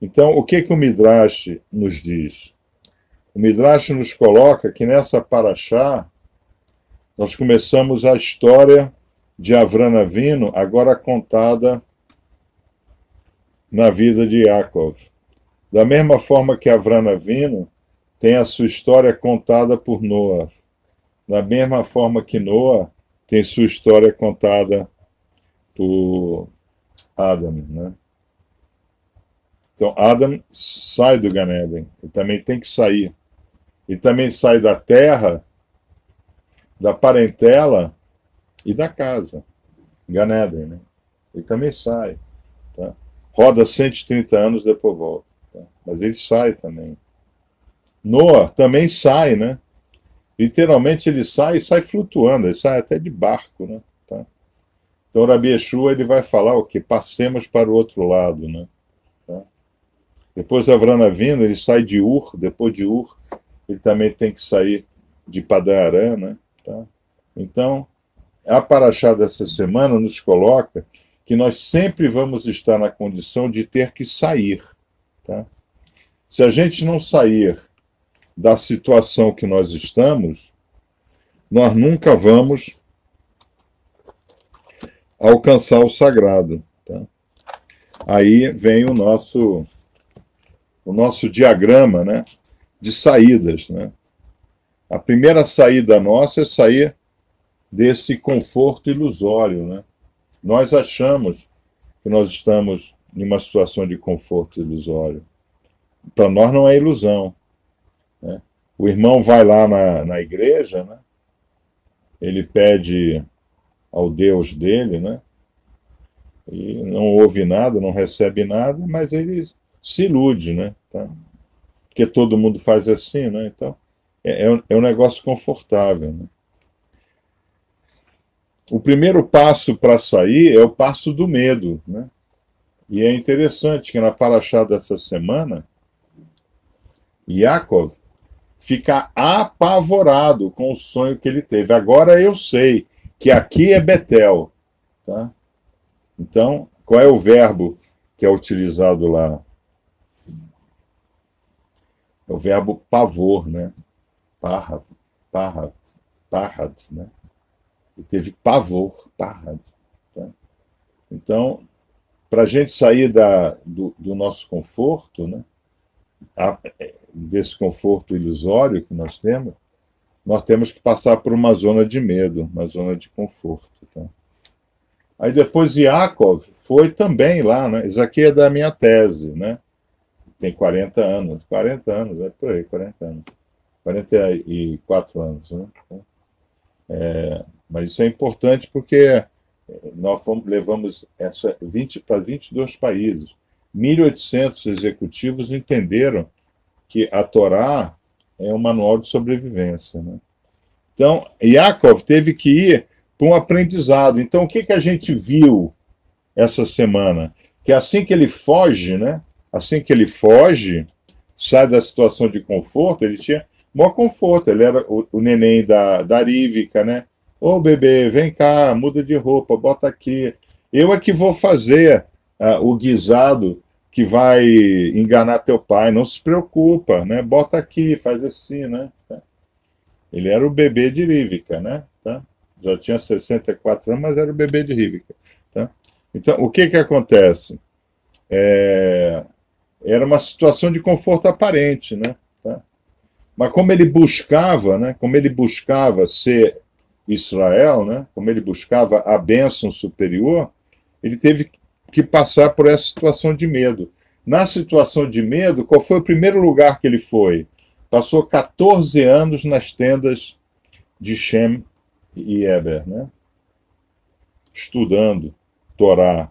Então, o que o Midrash nos diz? O Midrash nos coloca que nessa paraxá nós começamos a história de Avram Avinu, agora contada na vida de Yaakov. Da mesma forma que Avram Avinu tem a sua história contada por Noah. Da mesma forma que Noah tem sua história contada por Adam, né? Então, Adam sai do Gan Eden, ele também tem que sair. Ele também sai da terra, da parentela e da casa, Gan Eden, né? Ele também sai, tá? Roda 130 anos, depois volta, tá? Mas ele sai também. Noah também sai, né? Literalmente ele sai e sai flutuando, ele sai até de barco, né? Tá? Então Rabi Yeshua ele vai falar o que? Passemos para o outro lado, né? Tá? Depois Avram Avinu, ele sai de Ur, depois de Ur, ele também tem que sair de Padan Aram, né? Tá? Então, a paraxá dessa semana nos coloca que nós sempre vamos estar na condição de ter que sair, tá? Se a gente não sair da situação que nós estamos, nós nunca vamos alcançar o sagrado, tá? Aí vem o nosso diagrama, né, de saídas, né? A primeira saída nossa é sair desse conforto ilusório, né? Nós achamos que nós estamos em uma situação de conforto ilusório. Para nós não é ilusão, né? O irmão vai lá na igreja, né? Ele pede ao Deus dele, né? E não ouve nada, não recebe nada, mas ele se ilude, né? Tá? Porque todo mundo faz assim, né? Então, é um negócio confortável, né? O primeiro passo para sair é o passo do medo, né? E é interessante que na paraxá dessa semana, Yaakov fica apavorado com o sonho que ele teve. Agora eu sei, que aqui é Betel. Tá? Então, qual é o verbo que é utilizado lá? É o verbo pavor, né? Parrat, parrat, parrat, né? E teve pavor, parrat. Tá? Então, para a gente sair do nosso conforto, né? Desse conforto ilusório que nós temos que passar por uma zona de medo, uma zona de conforto. Tá? Aí depois Yaakov foi também lá, né? Isso aqui é da minha tese, né? Tem 40 anos, é por aí, 40 anos. 44 anos, né? Mas isso é importante porque levamos essa 20 para 22 países. 1.800 executivos entenderam que a Torá é um manual de sobrevivência. Né? Então, Yaakov teve que ir para um aprendizado. Então, o que, que a gente viu essa semana? Que assim que ele foge, né? Assim que ele foge, sai da situação de conforto, ele tinha maior conforto. Ele era o neném da Rivka, né? Ô bebê, vem cá, muda de roupa, bota aqui. Eu é que vou fazer o guisado que vai enganar teu pai. Não se preocupa, né? Bota aqui, faz assim, né? Ele era o bebê de Rivka, né? Tá? Já tinha 64 anos, mas era o bebê de Rivka. Tá? Então, o que que acontece? Era uma situação de conforto aparente, né? Tá? Mas como ele buscava, né? Como ele buscava ser Israel, né? Como ele buscava a bênção superior, ele teve que passar por essa situação de medo. Na situação de medo, qual foi o primeiro lugar que ele foi? Passou 14 anos nas tendas de Shem e Eber, né? Estudando Torá,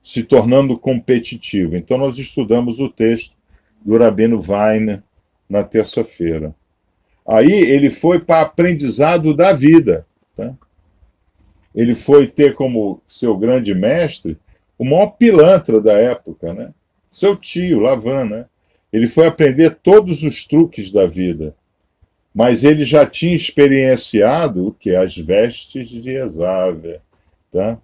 se tornando competitivo. Então, nós estudamos o texto do Rabino Weiner na terça-feira. Aí, ele foi para aprendizado da vida. Tá? Ele foi ter como seu grande mestre o maior pilantra da época, né? Seu tio, Lavan, né? Ele foi aprender todos os truques da vida. Mas ele já tinha experienciado o que? As vestes de Esav, tá?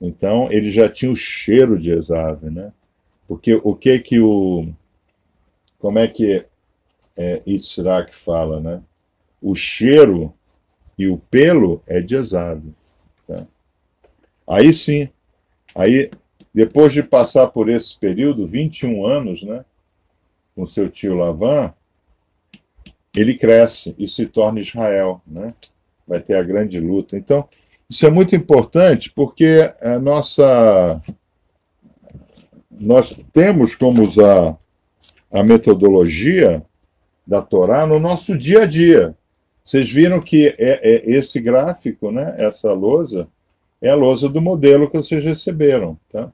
Então, ele já tinha o cheiro de Esav, né? Porque o que que o... Como é que Yitzhak fala, né? O cheiro e o pelo é de Esav. Tá? Aí sim, aí depois de passar por esse período, 21 anos, né? Com seu tio Lavan, ele cresce e se torna Israel, né? Vai ter a grande luta. Então, isso é muito importante porque nós temos como usar a metodologia da Torá no nosso dia a dia. Vocês viram que esse gráfico, né, essa lousa, é a lousa do modelo que vocês receberam. Tá?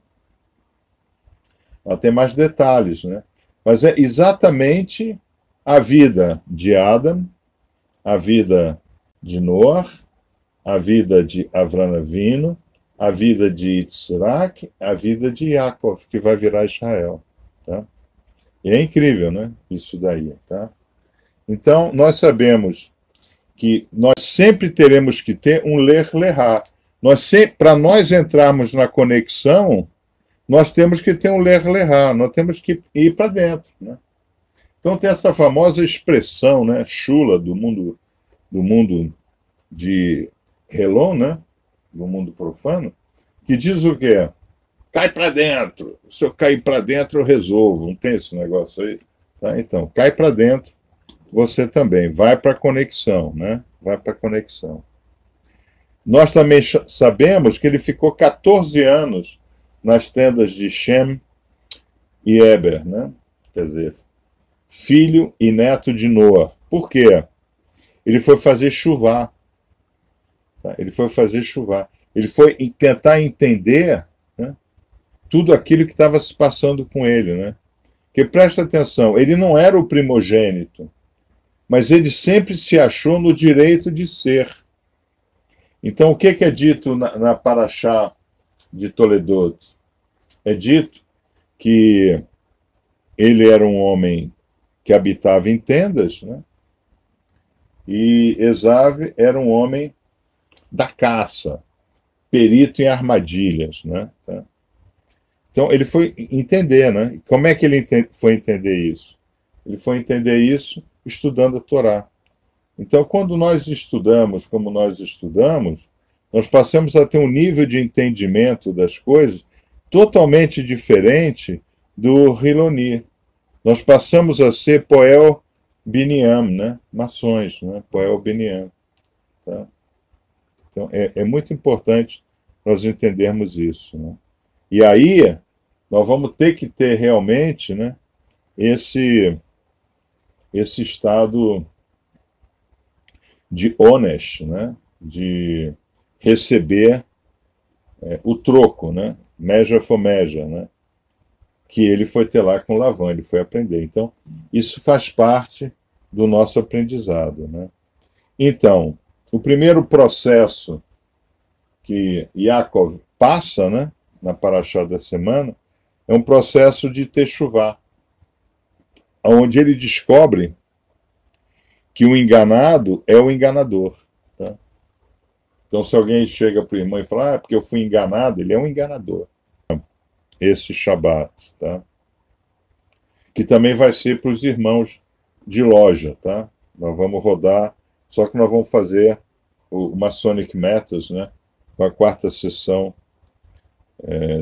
Ela tem mais detalhes, né? Mas é exatamente a vida de Adam, a vida de Noah, a vida de Avram Avinu, a vida de Yitzhak, a vida de Yaakov, que vai virar Israel. Tá? E é incrível, né? Isso daí. Tá? Então, nós sabemos que nós sempre teremos que ter um ler-lerá. Para nós entrarmos na conexão, nós temos que ter um ler-lerá, nós temos que ir para dentro. Né? Então, tem essa famosa expressão, né, chula do mundo de Helon, né? Do mundo profano, que diz o quê? Cai para dentro. Se eu cair para dentro, eu resolvo. Não tem esse negócio aí? Tá? Então, cai para dentro, você também. Vai para a conexão, né? Vai para a conexão. Nós também sabemos que ele ficou 14 anos nas tendas de Shem e Eber, né? Quer dizer, filho e neto de Noa. Por quê? Ele foi fazer chuvá. Tá? Ele foi fazer chuvá. Ele foi tentar entender, né, tudo aquilo que estava se passando com ele. Né? Porque presta atenção, ele não era o primogênito, mas ele sempre se achou no direito de ser. Então, o que é dito na Parashá de Toledot? É dito que ele era um homem que habitava em tendas, né? E Esav era um homem da caça, perito em armadilhas, né? Tá? Então ele foi entender, né? Como é que ele foi entender isso? Ele foi entender isso estudando a Torá. Então, quando nós estudamos como nós estudamos, nós passamos a ter um nível de entendimento das coisas totalmente diferente do Hiloni. Nós passamos a ser Poel Biniam, né? Maçons, né? Poel Biniam. Tá? Então, é muito importante nós entendermos isso, né? E aí, nós vamos ter que ter realmente, né, esse estado de honest, né, de receber o troco, né, measure for measure, né, que ele foi ter lá com Lavan, ele foi aprender. Então, isso faz parte do nosso aprendizado, né. Então, o primeiro processo que Yaakov passa, né, na Parashá da semana, é um processo de Teshuvá, onde ele descobre que o enganado é o enganador. Tá? Então, se alguém chega para o irmão e fala, porque eu fui enganado, ele é um enganador. Esse Shabat, tá? Que também vai ser para os irmãos de loja. Tá? Nós vamos rodar, só que nós vamos fazer o Masonic Methods, né, com a quarta sessão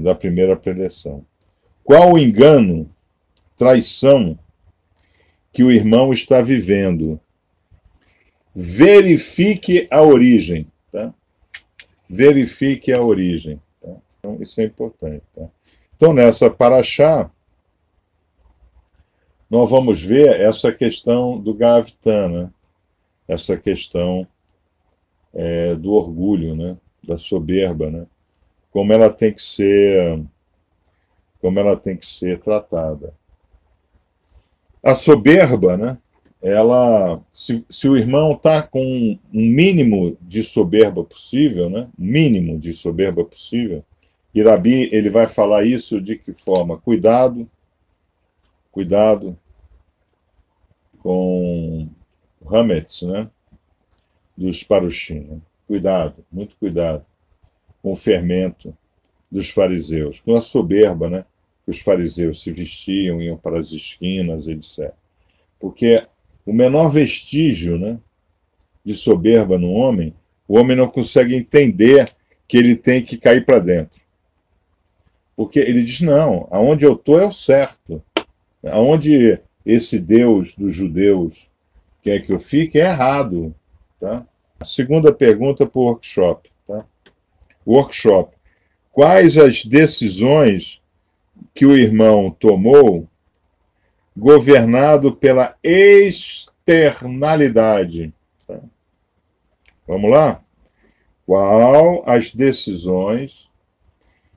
da primeira preleção. Qual o engano, traição que o irmão está vivendo? Verifique a origem. Tá? Verifique a origem. Tá? Então, isso é importante. Tá? Então, nessa Parashá, nós vamos ver essa questão do Gavitan, né? Essa questão do orgulho, né? Da soberba, né? Como ela tem que ser tratada. A soberba, né? Ela, se o irmão está com um mínimo de soberba possível, né? Mínimo de soberba possível, Irabi, ele vai falar isso de que forma? Cuidado com o Hametz, né? Dos Parushim, né? Cuidado, muito cuidado com o fermento dos fariseus, com a soberba, né? Que os fariseus se vestiam, iam para as esquinas, etc. Porque o menor vestígio, né, de soberba no homem, o homem não consegue entender que ele tem que cair para dentro. Porque ele diz, não, aonde eu estou é o certo. Aonde esse Deus dos judeus quer que eu fique é errado. Tá? A segunda pergunta para o workshop. Tá? Workshop. Quais as decisões que o irmão tomou governado pela externalidade? Tá? Vamos lá? Qual as decisões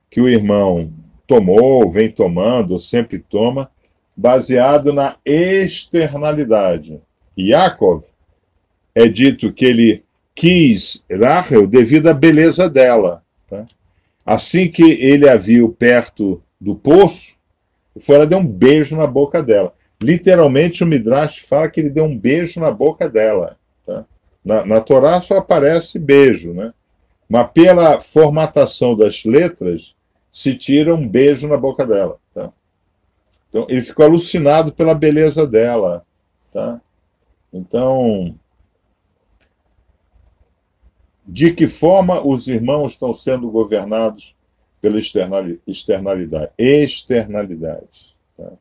que o irmão tomou, vem tomando, ou sempre toma, baseado na externalidade? Yaakov, é dito que ele quis Rachel devido à beleza dela. Tá? Assim que ele a viu perto do poço, ela deu um beijo na boca dela. Literalmente, o Midrash fala que ele deu um beijo na boca dela. Tá? Na Torá só aparece beijo, né? Mas pela formatação das letras, se tira um beijo na boca dela. Tá? Então, ele ficou alucinado pela beleza dela. Tá? Então, de que forma os irmãos estão sendo governados pela externalidade? Externalidade. Tá?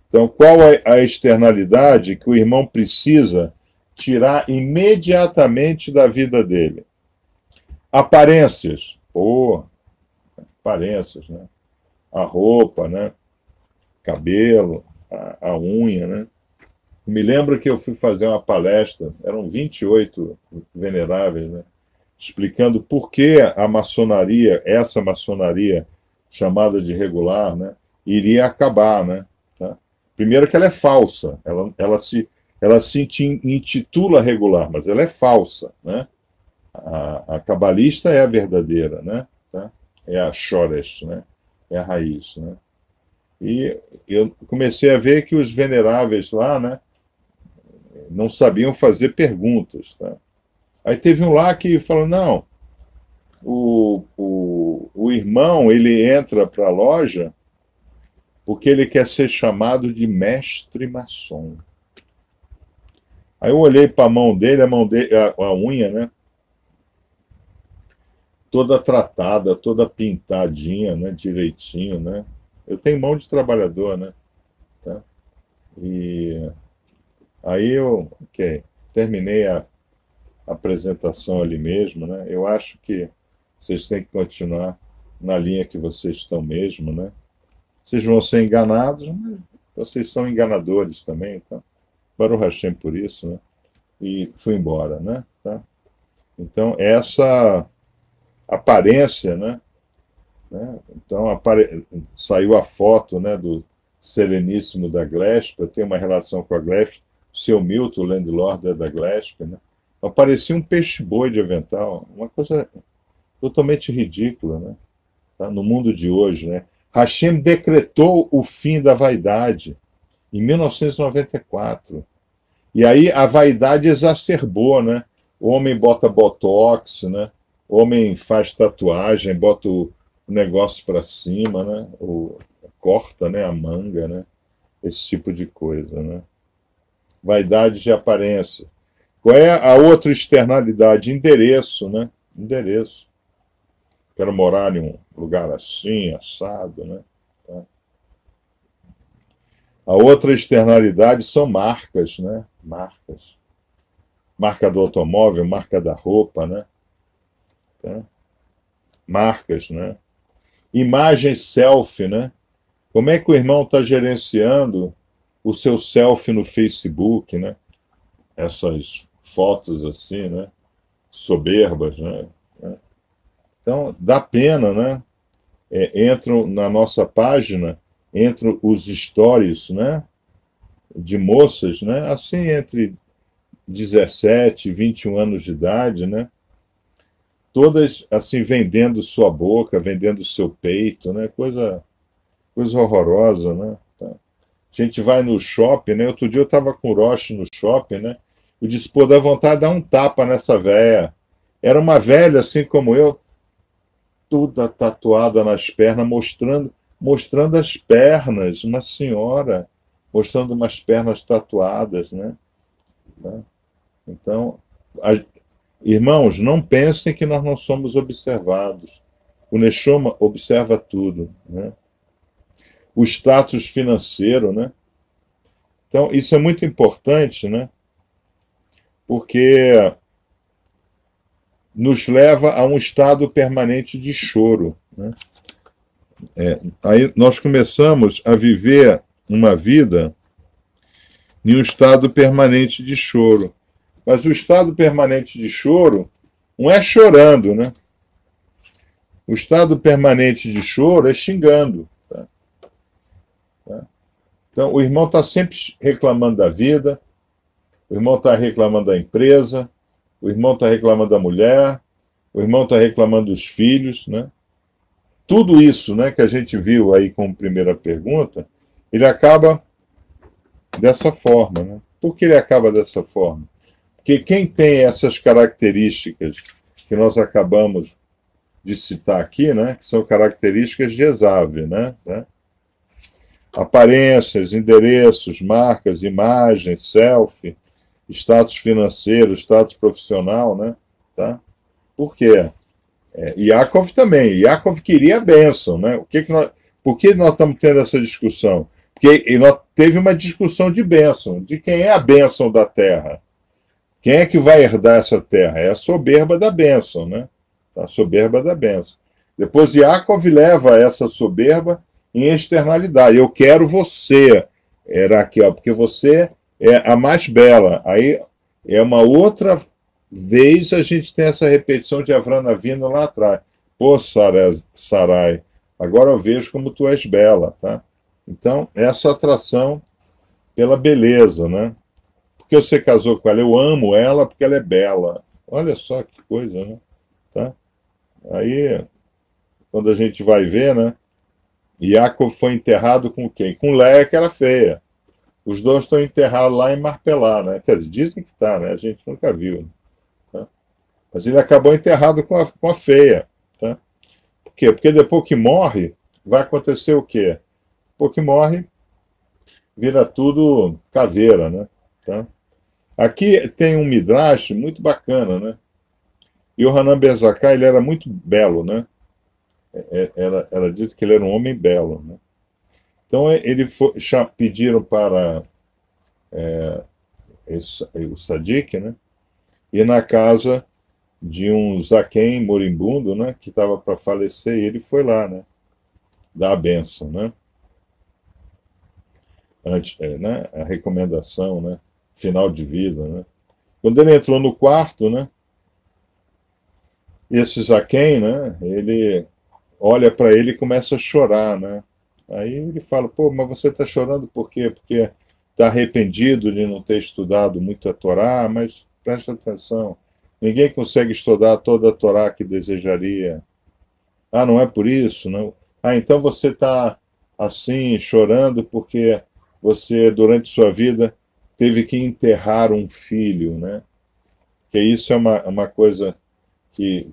Então, qual é a externalidade que o irmão precisa tirar imediatamente da vida dele? Aparências. Aparências, né? A roupa, né? Cabelo, a unha, né? Me lembro que eu fui fazer uma palestra, eram 28 veneráveis, né? Explicando por que a maçonaria, essa maçonaria chamada de regular, né, iria acabar, né? Tá? Primeiro que ela é falsa, ela se intitula regular, mas ela é falsa, né? A cabalista é a verdadeira, né? Tá? É a shoresh, né? É a raiz, né? E eu comecei a ver que os veneráveis lá, né, não sabiam fazer perguntas, tá? Aí teve um lá que falou, não, o irmão, ele entra para a loja porque ele quer ser chamado de mestre maçom. Aí eu olhei para a mão dele, a unha, né? Toda tratada, toda pintadinha, né? Direitinho, né? Eu tenho mão de trabalhador, né? Tá? E aí eu, ok, terminei a apresentação ali mesmo, né? Eu acho que vocês têm que continuar na linha que vocês estão mesmo, né? Vocês vão ser enganados, mas vocês são enganadores também, então. Baruch Hashem por isso, né? E fui embora, né? Tá? Então, essa aparência, né? Então, saiu a foto, né, do Sereníssimo da Glesp, eu tenho uma relação com a Glesp, o seu Milton, o landlord é da Glesp, né? Então, parecia um peixe-boi de avental, uma coisa totalmente ridícula, né? Tá? No mundo de hoje, né? Hashem decretou o fim da vaidade em 1994. E aí a vaidade exacerbou, né? O homem bota botox, né? O homem faz tatuagem, bota o negócio para cima, né? Corta, né? A manga, né? Esse tipo de coisa, né? Vaidade de aparência. Qual é a outra externalidade? Endereço, né? Endereço. Quero morar em um lugar assim, assado, né? Tá? A outra externalidade são marcas, né? Marcas. Marca do automóvel, marca da roupa, né? Tá? Marcas, né? Imagem selfie, né? Como é que o irmão está gerenciando o seu selfie no Facebook, né? Essas fotos assim, né? Soberbas, né? Então, dá pena, né? Entram na nossa página, entram os stories, né? De moças, né? Assim, entre 17 e 21 anos de idade, né? Todas, assim, vendendo sua boca, vendendo seu peito, né? Coisa horrorosa, né? Tá. A gente vai no shopping, né? Outro dia eu estava com o Roche no shopping, né? Eu disse, pô, dá vontade de dar um tapa nessa véia. Era uma velha, assim como eu, toda tatuada nas pernas, mostrando as pernas, uma senhora mostrando umas pernas tatuadas, né? Então, irmãos, não pensem que nós não somos observados. O Neshoma observa tudo, né? O status financeiro, né? Então, isso é muito importante, né? Porque nos leva a um estado permanente de choro, né? Aí nós começamos a viver uma vida em um estado permanente de choro. Mas o estado permanente de choro não é chorando, né? O estado permanente de choro é xingando. Tá? Então, o irmão está sempre reclamando da vida, o irmão está reclamando da empresa, o irmão está reclamando da mulher, o irmão está reclamando dos filhos, né? Tudo isso, né, que a gente viu aí como primeira pergunta, ele acaba dessa forma, né? Por que ele acaba dessa forma? Porque quem tem essas características que nós acabamos de citar aqui, né, que são características de Esav, né? Aparências, endereços, marcas, imagens, selfie, status financeiro, status profissional, né? Tá? Por quê? Yaakov também. Yaakov queria a bênção, né? Por que nós estamos tendo essa discussão? Porque nós teve uma discussão de bênção, de quem é a bênção da terra. Quem é que vai herdar essa terra? É a soberba da bênção, né? A soberba da bênção. Depois Yaakov leva essa soberba em externalidade. Eu quero você, Raquel, porque você é a mais bela. Aí é uma outra vez a gente tem essa repetição de Avrana vindo lá atrás. Pô, Sarai, agora eu vejo como tu és bela, tá? Então, essa atração pela beleza, né? Porque você casou com ela, eu amo ela porque ela é bela. Olha só que coisa, né? Tá? Aí, quando a gente vai ver, né? Yaakov foi enterrado com quem? Com Leia, que era feia. Os dois estão enterrados lá em Marpelá, né? Quer dizer, dizem que está, né? A gente nunca viu. Tá? Mas ele acabou enterrado com a feia. Tá? Por quê? Porque depois que morre, vai acontecer o quê? Depois que morre, vira tudo caveira, né? Tá? Aqui tem um midrash muito bacana, né? E o Hanan ben Zakkai, ele era muito belo, né? Era dito que ele era um homem belo, né? Então pediram para o Sadik, né? Ir na casa de um zaquém moribundo, né? Que estava para falecer, e ele foi lá, né? Dar a bênção, né? Né? A recomendação, né? Final de vida, né? Quando ele entrou no quarto, né? Esse zaquém, né? Ele olha para ele e começa a chorar, né? Aí ele fala, pô, mas você está chorando por quê? Porque está arrependido de não ter estudado muito a Torá, mas preste atenção, ninguém consegue estudar toda a Torá que desejaria. Ah, não é por isso? Não? Ah, então você está assim, chorando porque você, durante sua vida, teve que enterrar um filho, né? Que isso é uma coisa que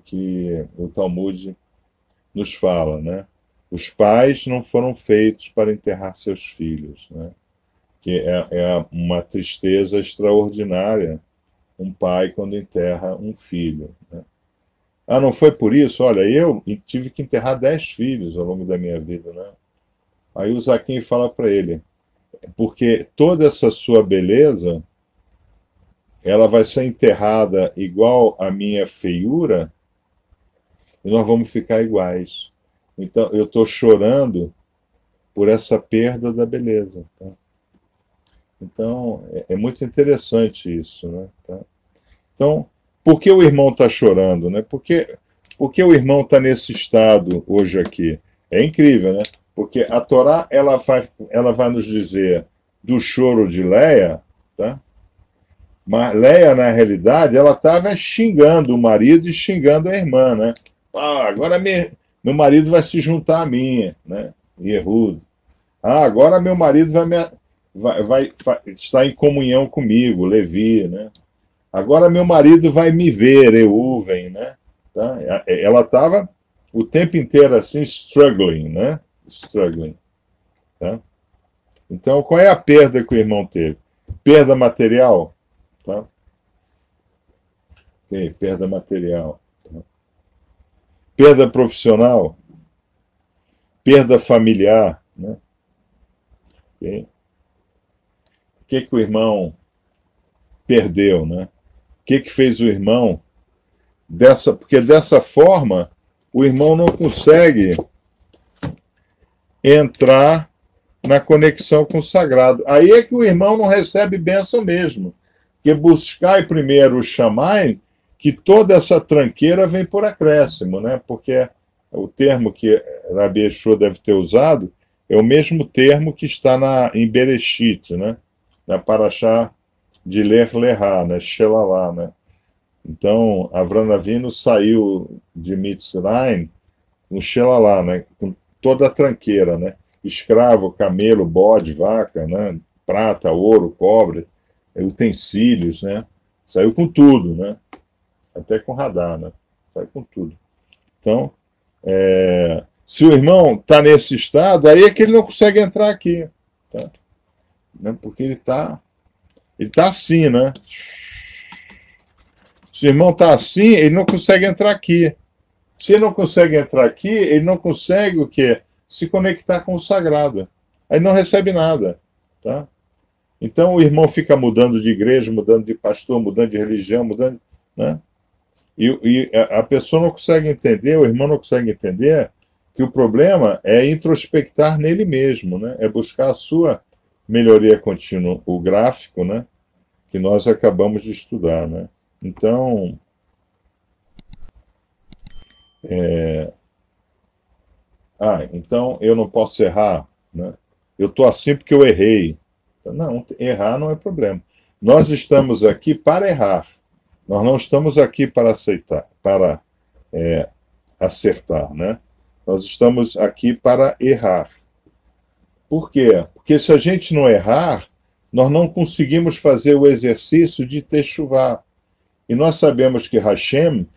o Talmud nos fala, né? Os pais não foram feitos para enterrar seus filhos, né? Que é uma tristeza extraordinária um pai quando enterra um filho, né? Ah, não foi por isso? Olha, eu tive que enterrar 10 filhos ao longo da minha vida, né? Aí o Zaquim fala para ele, porque toda essa sua beleza, ela vai ser enterrada igual a minha feiura e nós vamos ficar iguais. Então, eu estou chorando por essa perda da beleza. Tá? Então, é muito interessante isso. Né? Tá? Então, por que o irmão está chorando? Né? Por que o irmão está nesse estado hoje aqui? É incrível, né? Porque a Torá ela vai nos dizer do choro de Leia, tá? Mas Leia, na realidade, ela estava xingando o marido e xingando a irmã, né? Ah, agora meu marido vai se juntar a mim, né? Yehuda. Ah, agora meu marido vai estar em comunhão comigo, Levi, né? Agora meu marido vai me ver, Reuven, né? Tá? Ela estava o tempo inteiro assim, struggling, né? Struggling. Tá? Então, qual é a perda que o irmão teve? Perda material? Tá? Okay, perda material. Tá? Perda profissional? Perda familiar? Né? Okay? O que o irmão perdeu? Né? O que fez o irmão porque dessa forma o irmão não consegue entrar na conexão com o sagrado. Aí é que o irmão não recebe bênção mesmo. Porque buscai primeiro o chamai, que toda essa tranqueira vem por acréscimo, né? Porque o termo que Rabi Yeshua deve ter usado é o mesmo termo que está em Bereshit, né? Na Parashá de Ler Lerá, né? Shelalá, né? Então, Avram Avinu saiu de Mitzrayim no Shelalá, né? Com toda a tranqueira, né? Escravo, camelo, bode, vaca, né? Prata, ouro, cobre, utensílios, né? Saiu com tudo, né? Até com radar, né? Saiu com tudo. Então, se o irmão está nesse estado, aí é que ele não consegue entrar aqui, tá? Né? Porque ele tá assim, né? Se o irmão está assim, ele não consegue entrar aqui. Se ele não consegue entrar aqui, ele não consegue o quê? Se conectar com o sagrado. Aí não recebe nada. Tá? Então o irmão fica mudando de igreja, mudando de pastor, mudando de religião, mudando. Né? E a pessoa não consegue entender, o irmão não consegue entender que o problema é introspectar nele mesmo, né? É buscar a sua melhoria contínua, o gráfico, né? Que nós acabamos de estudar. Né? Então, então eu não posso errar, né? Eu estou assim porque eu errei. Não, errar não é problema. Nós estamos aqui para errar. Nós não estamos aqui para acertar, né? Nós estamos aqui para errar. Por quê? Porque se a gente não errar, nós não conseguimos fazer o exercício de techuvá. E nós sabemos que Hashem,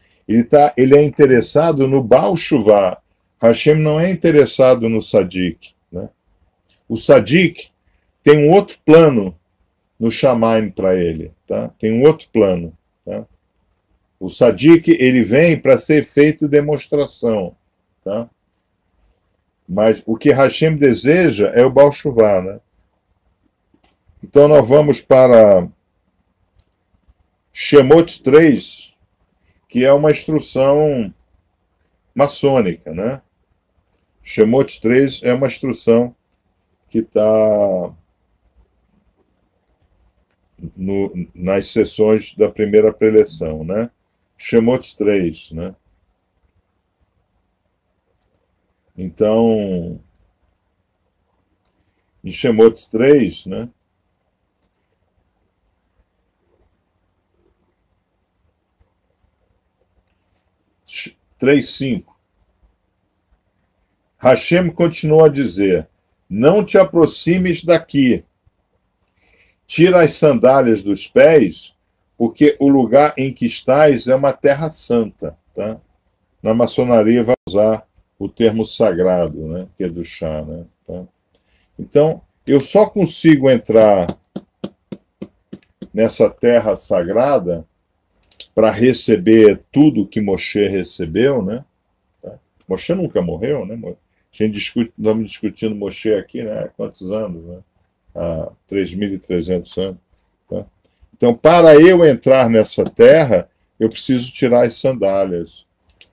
ele é interessado no Baal Shuvah. Hashem não é interessado no Sadik, né? O Sadik tem um outro plano no Shamayim para ele, tá? Tem um outro plano, tá? O Sadik, ele vem para ser feito demonstração, tá? Mas o que Hashem deseja é o Baal Shuvah, né? Então nós vamos para Shemot 3, que é uma instrução maçônica, né? Shemot 3 é uma instrução que está nas sessões da primeira preleção, né? Shemot 3, né? Então, em Shemot 3, né? 3:5. Hashem continua a dizer: não te aproximes daqui, tira as sandálias dos pés, porque o lugar em que estás é uma terra santa, tá? Na maçonaria vai usar o termo sagrado, né? Que é do chá, né? Tá? Então, eu só consigo entrar nessa terra sagrada para receber tudo que Moshe recebeu, né? Tá? Moshe nunca morreu, né? Estamos discutindo Moshe aqui, né? Há quantos anos, né? Há 3.300 anos. Tá? Então, para eu entrar nessa terra, eu preciso tirar as sandálias.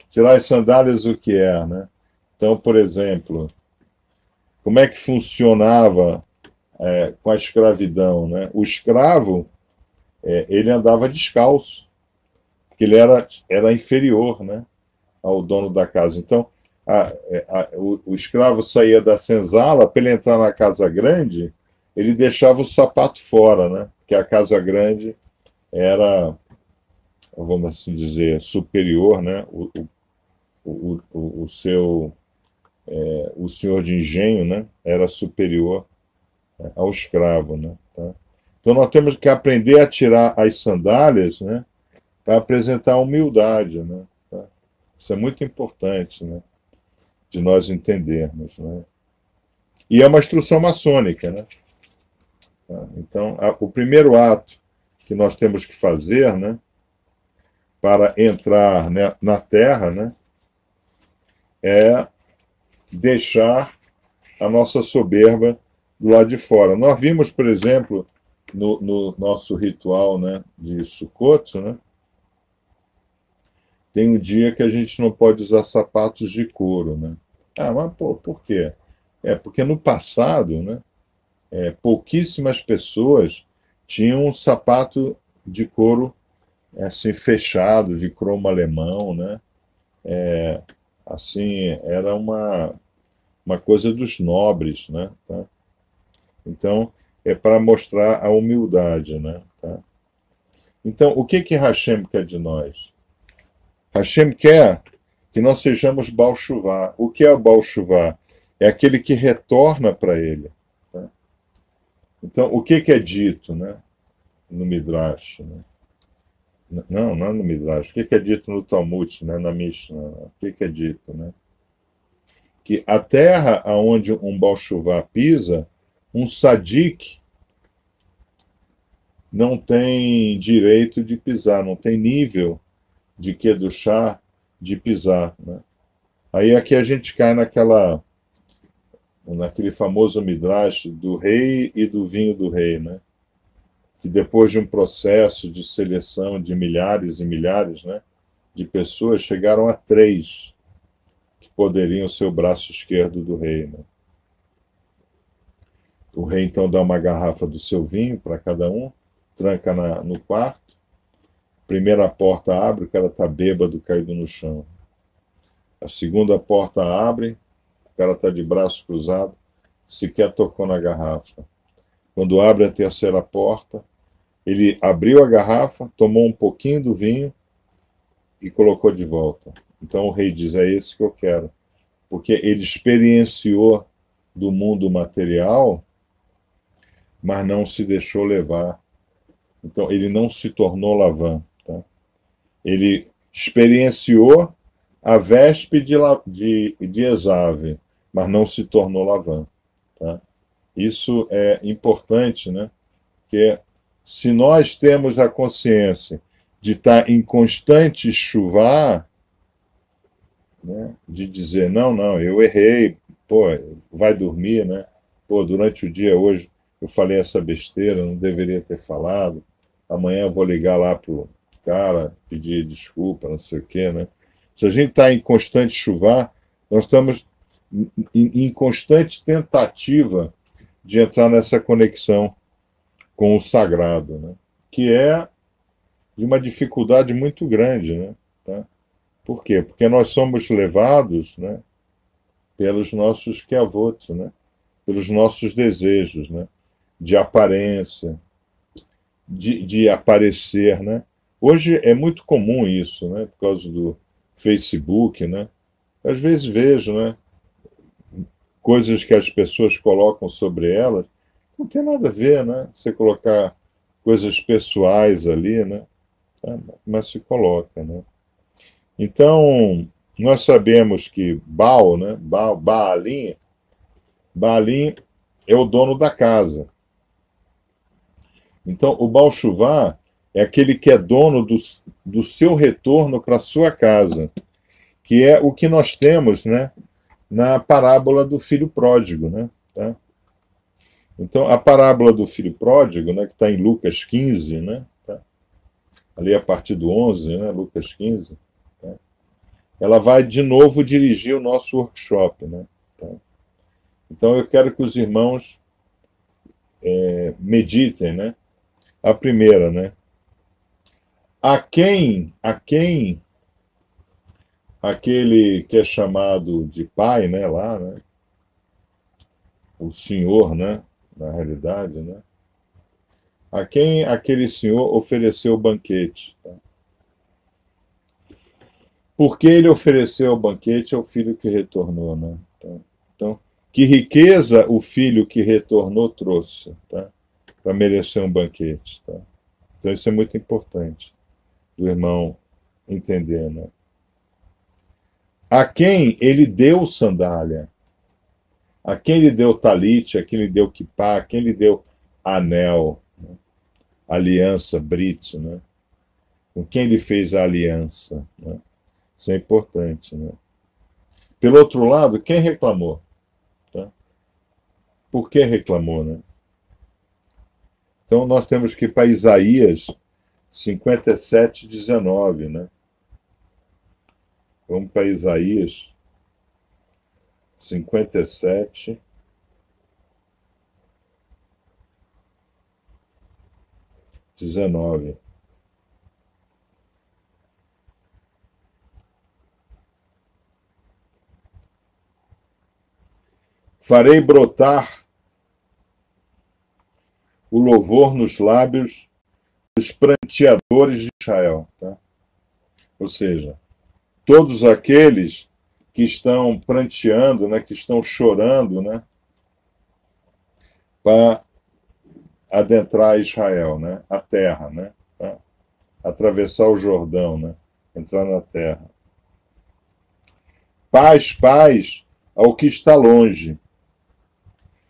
Tirar as sandálias o que é, né? Então, por exemplo, como é que funcionava com a escravidão, né? O escravo, ele andava descalço, porque ele era inferior, né, ao dono da casa. Então, o escravo saía da senzala, para ele entrar na casa grande, ele deixava o sapato fora, né, porque a casa grande era, vamos assim dizer, superior, né, o senhor de engenho, né, era superior ao escravo, né, tá? Então nós temos que aprender a tirar as sandálias, né, para apresentar humildade, né, tá? Isso é muito importante, né, de nós entendermos, né? E é uma instrução maçônica, né? Tá? Então, o primeiro ato que nós temos que fazer, né, para entrar, né, na Terra, né, é deixar a nossa soberba do lado de fora. Nós vimos, por exemplo, no nosso ritual, né, de Sukkot, né, tem um dia que a gente não pode usar sapatos de couro, né? Ah, mas por quê? Porque no passado, né, pouquíssimas pessoas tinham um sapato de couro assim fechado, de cromo alemão, né? Assim, era uma coisa dos nobres, né? Tá? Então, é para mostrar a humildade, né? Tá? Então, o que Hashem quer de nós? Hashem quer que nós sejamos Baal Shuvah. O que é o Baal Shuvah? É aquele que retorna para ele. Tá? Então, o que é dito, né, no Midrash? Né? Não é no Midrash. O que é dito no Talmud, né, na Mishnah? O que é dito? Né? Que a terra onde um Baal Shuvah pisa, um Sadik não tem direito de pisar, não tem nível de Kedushá de pisar. Né? Aí aqui a gente cai naquele famoso Midrash do rei e do vinho do rei, né? Que depois de um processo de seleção de milhares e milhares, né, de pessoas, chegaram a 3 que poderiam ser o braço esquerdo do rei. Né? O rei então dá uma garrafa do seu vinho para cada um, tranca no quarto, primeira porta abre, o cara está bêbado, caído no chão. A segunda porta abre, o cara está de braço cruzado, sequer tocou na garrafa. Quando abre a terceira porta, ele abriu a garrafa, tomou um pouquinho do vinho e colocou de volta. Então o rei diz: é esse que eu quero. Porque ele experienciou do mundo material, mas não se deixou levar. Então ele não se tornou Lavan. Tá? Ele experienciou a vespe de Esave, mas não se tornou Lavã. Tá? Isso é importante, né? Porque se nós temos a consciência de estar em constante chuvar, né? De dizer, não, não, eu errei, pô, vai dormir, né? Pô, durante o dia hoje eu falei essa besteira, não deveria ter falado, amanhã eu vou ligar lá pro cara, pedir desculpa, não sei o quê, né? Se a gente está em constante chuvar, nós estamos em constante tentativa de entrar nessa conexão com o sagrado, né? Que é de uma dificuldade muito grande, né? Tá? Por quê? Porque nós somos levados, né, pelos nossos queavotos, né? Pelos nossos desejos, né? De aparência, de aparecer, né? Hoje é muito comum isso, né? Por causa do Facebook, né? Às vezes vejo, né? Coisas que as pessoas colocam sobre elas, não tem nada a ver, né? Você colocar coisas pessoais ali, né? Tá? Mas se coloca, né? Então, nós sabemos que Baal, né? Baalim é o dono da casa. Então, o Baal Shuvá é aquele que é dono do seu retorno para a sua casa, que é o que nós temos, né, na parábola do filho pródigo. Né, tá? Então, a parábola do filho pródigo, né, que está em Lucas 15, né, tá? Ali a partir do 11, né, Lucas 15, tá? Ela vai de novo dirigir o nosso workshop. Né, tá? Então, eu quero que os irmãos meditem, né? A primeira, né? A quem aquele que é chamado de pai, né, lá, né? O senhor, né, na realidade, né? A quem aquele senhor ofereceu o banquete. Tá? Porque ele ofereceu o banquete ao filho que retornou, né? Tá? Então, que riqueza o filho que retornou trouxe, tá? Para merecer um banquete, tá? Então isso é muito importante do irmão entender, né? A quem ele deu sandália, a quem ele deu talite, a quem ele deu quipá, a quem ele deu anel, né? Aliança, brit, né? Com quem ele fez a aliança, né? Isso é importante, né? Pelo outro lado, quem reclamou? Tá? Por que reclamou, né? Então nós temos que ir para Isaías 57, 19, né? Vamos para Isaías 57, 19. Farei brotar o louvor nos lábios dos pranteadores de Israel. Tá? Ou seja, todos aqueles que estão pranteando, né, que estão chorando, né, para adentrar Israel, né, a terra, né, tá? Atravessar o Jordão, né, entrar na terra. Paz, paz ao que está longe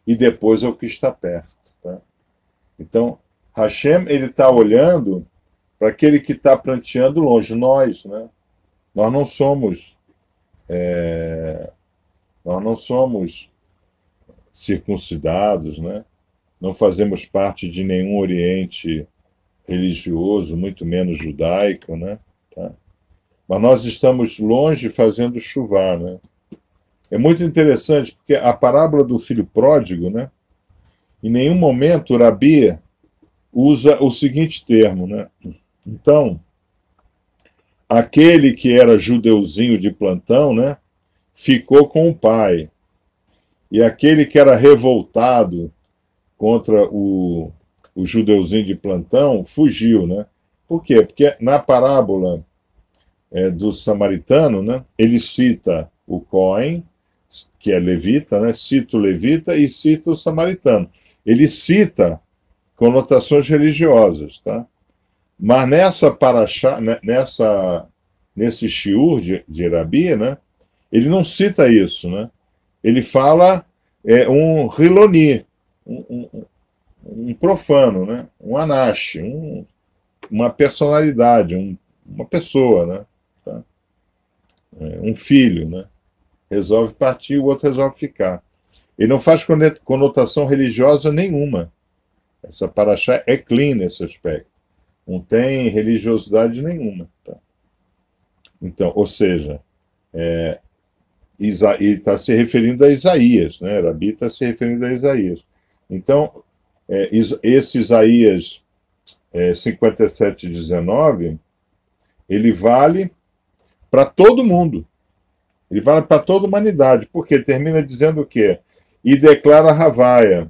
e depois ao que está perto. Tá? Então, Hashem, ele está olhando para aquele que está pranteando longe, nós, né? Nós não somos circuncidados, né? Não fazemos parte de nenhum oriente religioso, muito menos judaico, né? Tá? Mas nós estamos longe fazendo chuvar, né? É muito interessante porque a parábola do filho pródigo, né? Em nenhum momento o Rabi usa o seguinte termo, né? Então, aquele que era judeuzinho de plantão, né? Ficou com o pai. E aquele que era revoltado contra o judeuzinho de plantão fugiu, né? Por quê? Porque na parábola do samaritano, né? Ele cita o Cohen, que é levita, né? Cita o levita e cita o samaritano. Ele cita conotações religiosas, tá? Mas nessa paraxá, nesse shiur de Rabi, né, ele não cita isso, né? Ele fala um Hiloni, um profano, né? Um anash, uma personalidade, uma pessoa, né? Tá? Um filho, né? Resolve partir, o outro resolve ficar. Ele não faz conotação religiosa nenhuma. Essa paraxá é clean nesse aspecto. Não tem religiosidade nenhuma. Tá? Então, ou seja, ele está se referindo a Isaías, né? Rabi está se referindo a Isaías. Então, esse Isaías 57:19, ele vale para todo mundo. Ele vale para toda a humanidade, porque termina dizendo o quê? E declara Ravaia: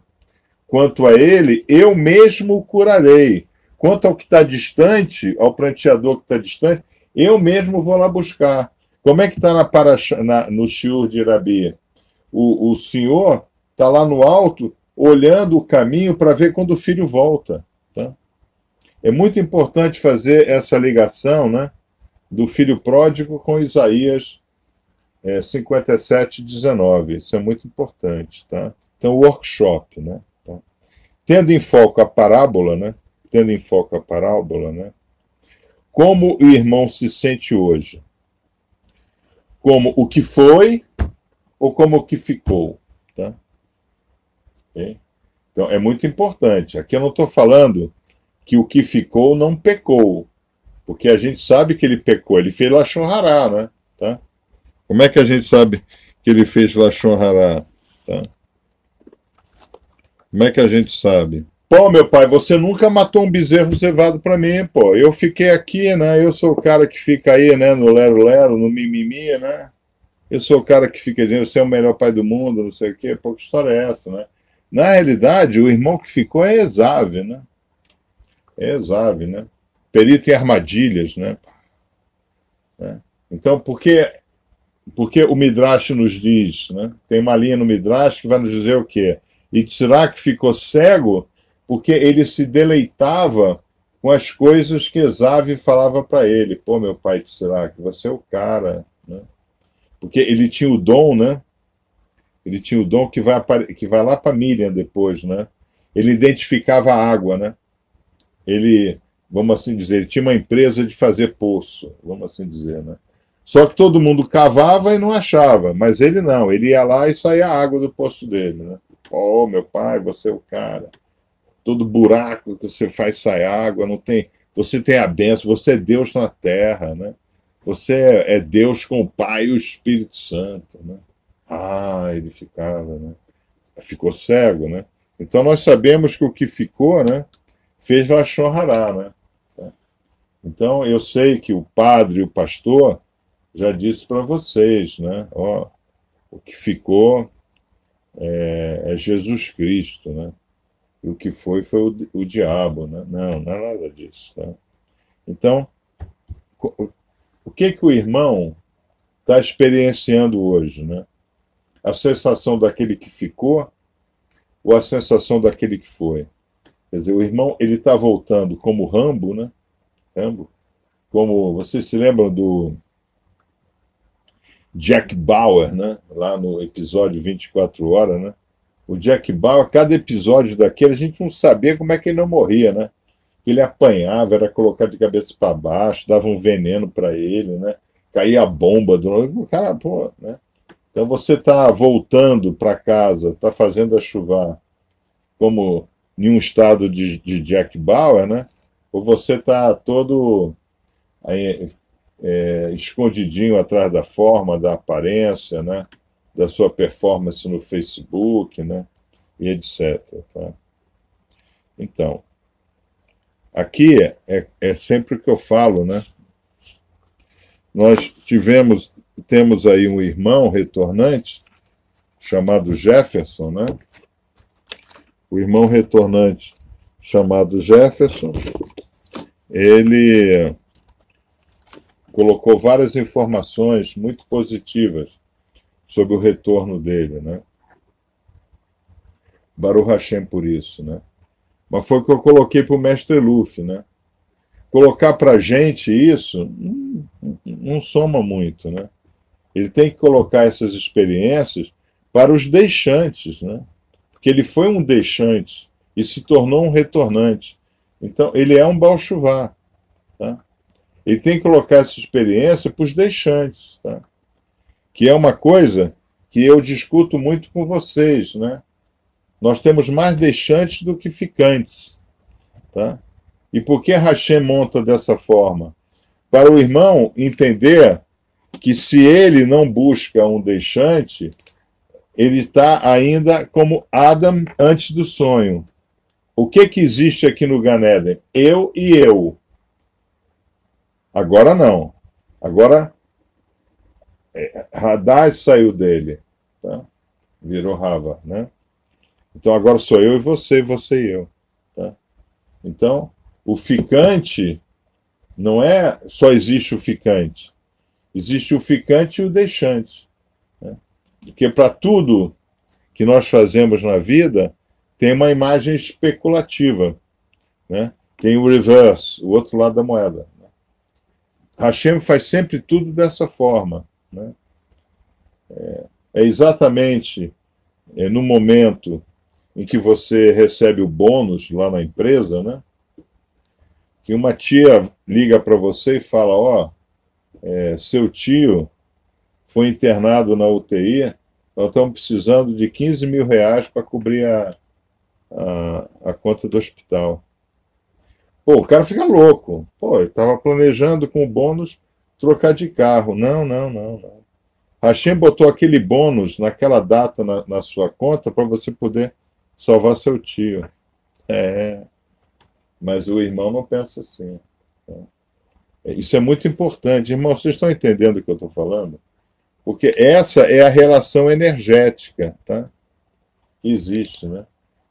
quanto a ele, eu mesmo o curarei. Quanto ao que está distante, ao pranteador que está distante, eu mesmo vou lá buscar. Como é que está no shiur de Rabi? O senhor está lá no alto, olhando o caminho para ver quando o filho volta. Tá? É muito importante fazer essa ligação, né, do filho pródigo com Isaías 57:19. Isso é muito importante. Tá? Então, workshop. Né, tá? Tendo em foco a parábola, né, como o irmão se sente hoje? Como o que foi ou como o que ficou? Tá? Okay? Então, é muito importante. Aqui eu não estou falando que o que ficou não pecou, porque a gente sabe que ele pecou. Ele fez Lashon Hará, né? Tá? Como é que a gente sabe que ele fez Lashon Hará? Tá? Como é que a gente sabe? Pô, meu pai, você nunca matou um bezerro cevado para mim, pô. Eu fiquei aqui, né? Eu sou o cara que fica aí, né? No lero-lero, no mimimi, né? Eu sou o cara que fica dizendo, você é o melhor pai do mundo, não sei o quê. Pô, que história é essa, né? Na realidade, o irmão que ficou é Esav, né? É Esav, né? Perito em armadilhas, né? Então, porque o Midrash nos diz, né? Tem uma linha no Midrash que vai nos dizer o quê? Yitzhak ficou cego porque ele se deleitava com as coisas que Esav falava para ele. Pô, meu pai Yitzhak, você é o cara, né? Porque ele tinha o dom, né? Ele tinha o dom que vai lá para Miriam depois, né? Ele identificava a água, né? Ele, vamos assim dizer, ele tinha uma empresa de fazer poço, vamos assim dizer, né? Só que todo mundo cavava e não achava, mas ele não, ele ia lá e saía a água do poço dele, né? Oh, meu pai, você é o cara. Todo buraco que você faz sai água, não tem. Você tem a bênção, você é Deus na terra, né? Você é Deus com o Pai e o Espírito Santo, né? Ah, ele ficava, né? Ficou cego, né? Então nós sabemos que o que ficou, né? Fez Lashon Hará, né? Então eu sei que o padre e o pastor já disse para vocês, né? Ó, o que ficou é Jesus Cristo, né? E o que foi o diabo, né? Não é nada disso, tá? Então, o que o irmão está experienciando hoje, né? A sensação daquele que ficou ou a sensação daquele que foi? Quer dizer, o irmão ele está voltando como Rambo, né? Rambo, como vocês se lembram do Jack Bauer, né? Lá no episódio 24 horas, né? O Jack Bauer, cada episódio daquele, a gente não sabia como é que ele não morria, né? Ele apanhava, era colocado de cabeça para baixo, dava um veneno para ele, né? Caía a bomba do novo. Cara, pô, né? Então você está voltando para casa, está fazendo a chuvar como em um estado de Jack Bauer, né? Ou você está todo aí, escondidinho atrás da forma, da aparência, né? Da sua performance no Facebook, né? E etc. Tá? Então, aqui é sempre o que eu falo, né? Nós temos aí um irmão retornante chamado Jefferson, né? O irmão retornante chamado Jefferson, ele colocou várias informações muito positivas sobre o retorno dele, né? Baruch Hashem por isso, né? Mas foi o que eu coloquei para o mestre Luffy, né? colocar para a gente isso não soma muito, né? Ele tem que colocar essas experiências para os deixantes, né? Porque ele foi um deixante e se tornou um retornante. Então, ele é um Baal Shuvá, tá? Ele tem que colocar essa experiência para os deixantes, tá? Que é uma coisa que eu discuto muito com vocês, né? Nós temos mais deixantes do que ficantes, tá? E por que Hashem monta dessa forma? Para o irmão entender que se ele não busca um deixante, ele está ainda como Adam antes do sonho. O que existe aqui no Gan Eden? Eu e eu. Agora não. Agora, Hadad saiu dele. Tá? Virou Rava, né? Então agora sou eu e você e eu. Tá? Então, o ficante não é só existe o ficante. Existe o ficante e o deixante. Né? Porque para tudo que nós fazemos na vida, tem uma imagem especulativa. Né? Tem o reverse, o outro lado da moeda. Hashem faz sempre tudo dessa forma. Né? É exatamente no momento em que você recebe o bônus lá na empresa, né? Que uma tia liga para você e fala, ó, seu tio foi internado na UTI, nós estamos precisando de 15 mil reais para cobrir a conta do hospital. Pô, o cara fica louco. Pô, ele estava planejando com o bônus trocar de carro. Não. Hashem botou aquele bônus naquela data na sua conta para você poder salvar seu tio. Mas o irmão não pensa assim. Tá? Isso é muito importante. Irmão, vocês estão entendendo o que eu estou falando? Porque essa é a relação energética, tá? Que existe, né?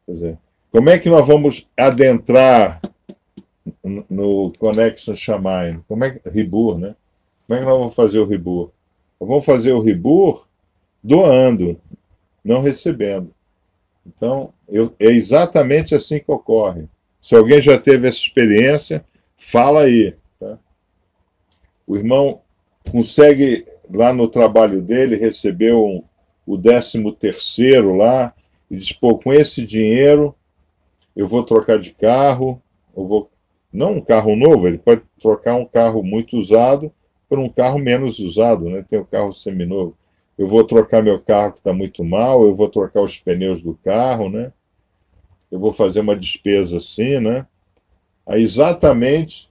Quer dizer, como é que nós vamos adentrar no Connection Shamayim? Ribur, né? Como é que nós vamos fazer o Ribur? Nós vamos fazer o Ribur doando, não recebendo. Então, é exatamente assim que ocorre. Se alguém já teve essa experiência, fala aí. Tá? O irmão consegue, lá no trabalho dele, receber o 13º lá, e diz, pô, com esse dinheiro eu vou trocar de carro, não um carro novo, ele pode trocar um carro muito usado por um carro menos usado, né? Tem o carro seminovo. Eu vou trocar meu carro que está muito mal, eu vou trocar os pneus do carro, né? Eu vou fazer uma despesa assim, né? Aí exatamente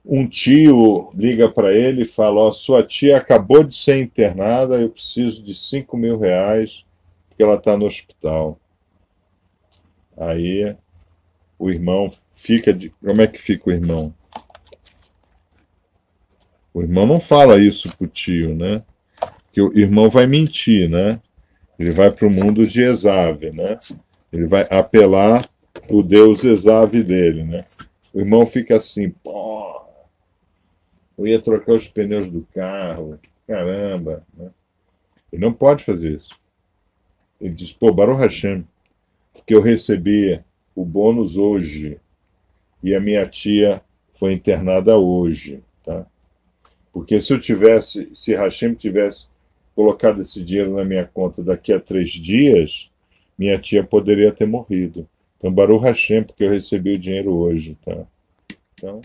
um tio liga para ele e fala, ó, sua tia acabou de ser internada, eu preciso de 5 mil reais, porque ela está no hospital. Aí o irmão fica Como é que fica o irmão? O irmão não fala isso pro tio, né? Que o irmão vai mentir, né? Ele vai para o mundo de Esav, né? Ele vai apelar o Deus Esav dele, né? O irmão fica assim, pô, eu ia trocar os pneus do carro, caramba, né? Ele não pode fazer isso. Ele diz, pô, Baruch Hashem, que eu recebi o bônus hoje e a minha tia foi internada hoje, tá? Porque se Hashem tivesse colocado esse dinheiro na minha conta daqui a 3 dias, minha tia poderia ter morrido. Então, Baruch Hashem, porque eu recebi o dinheiro hoje, tá? Então,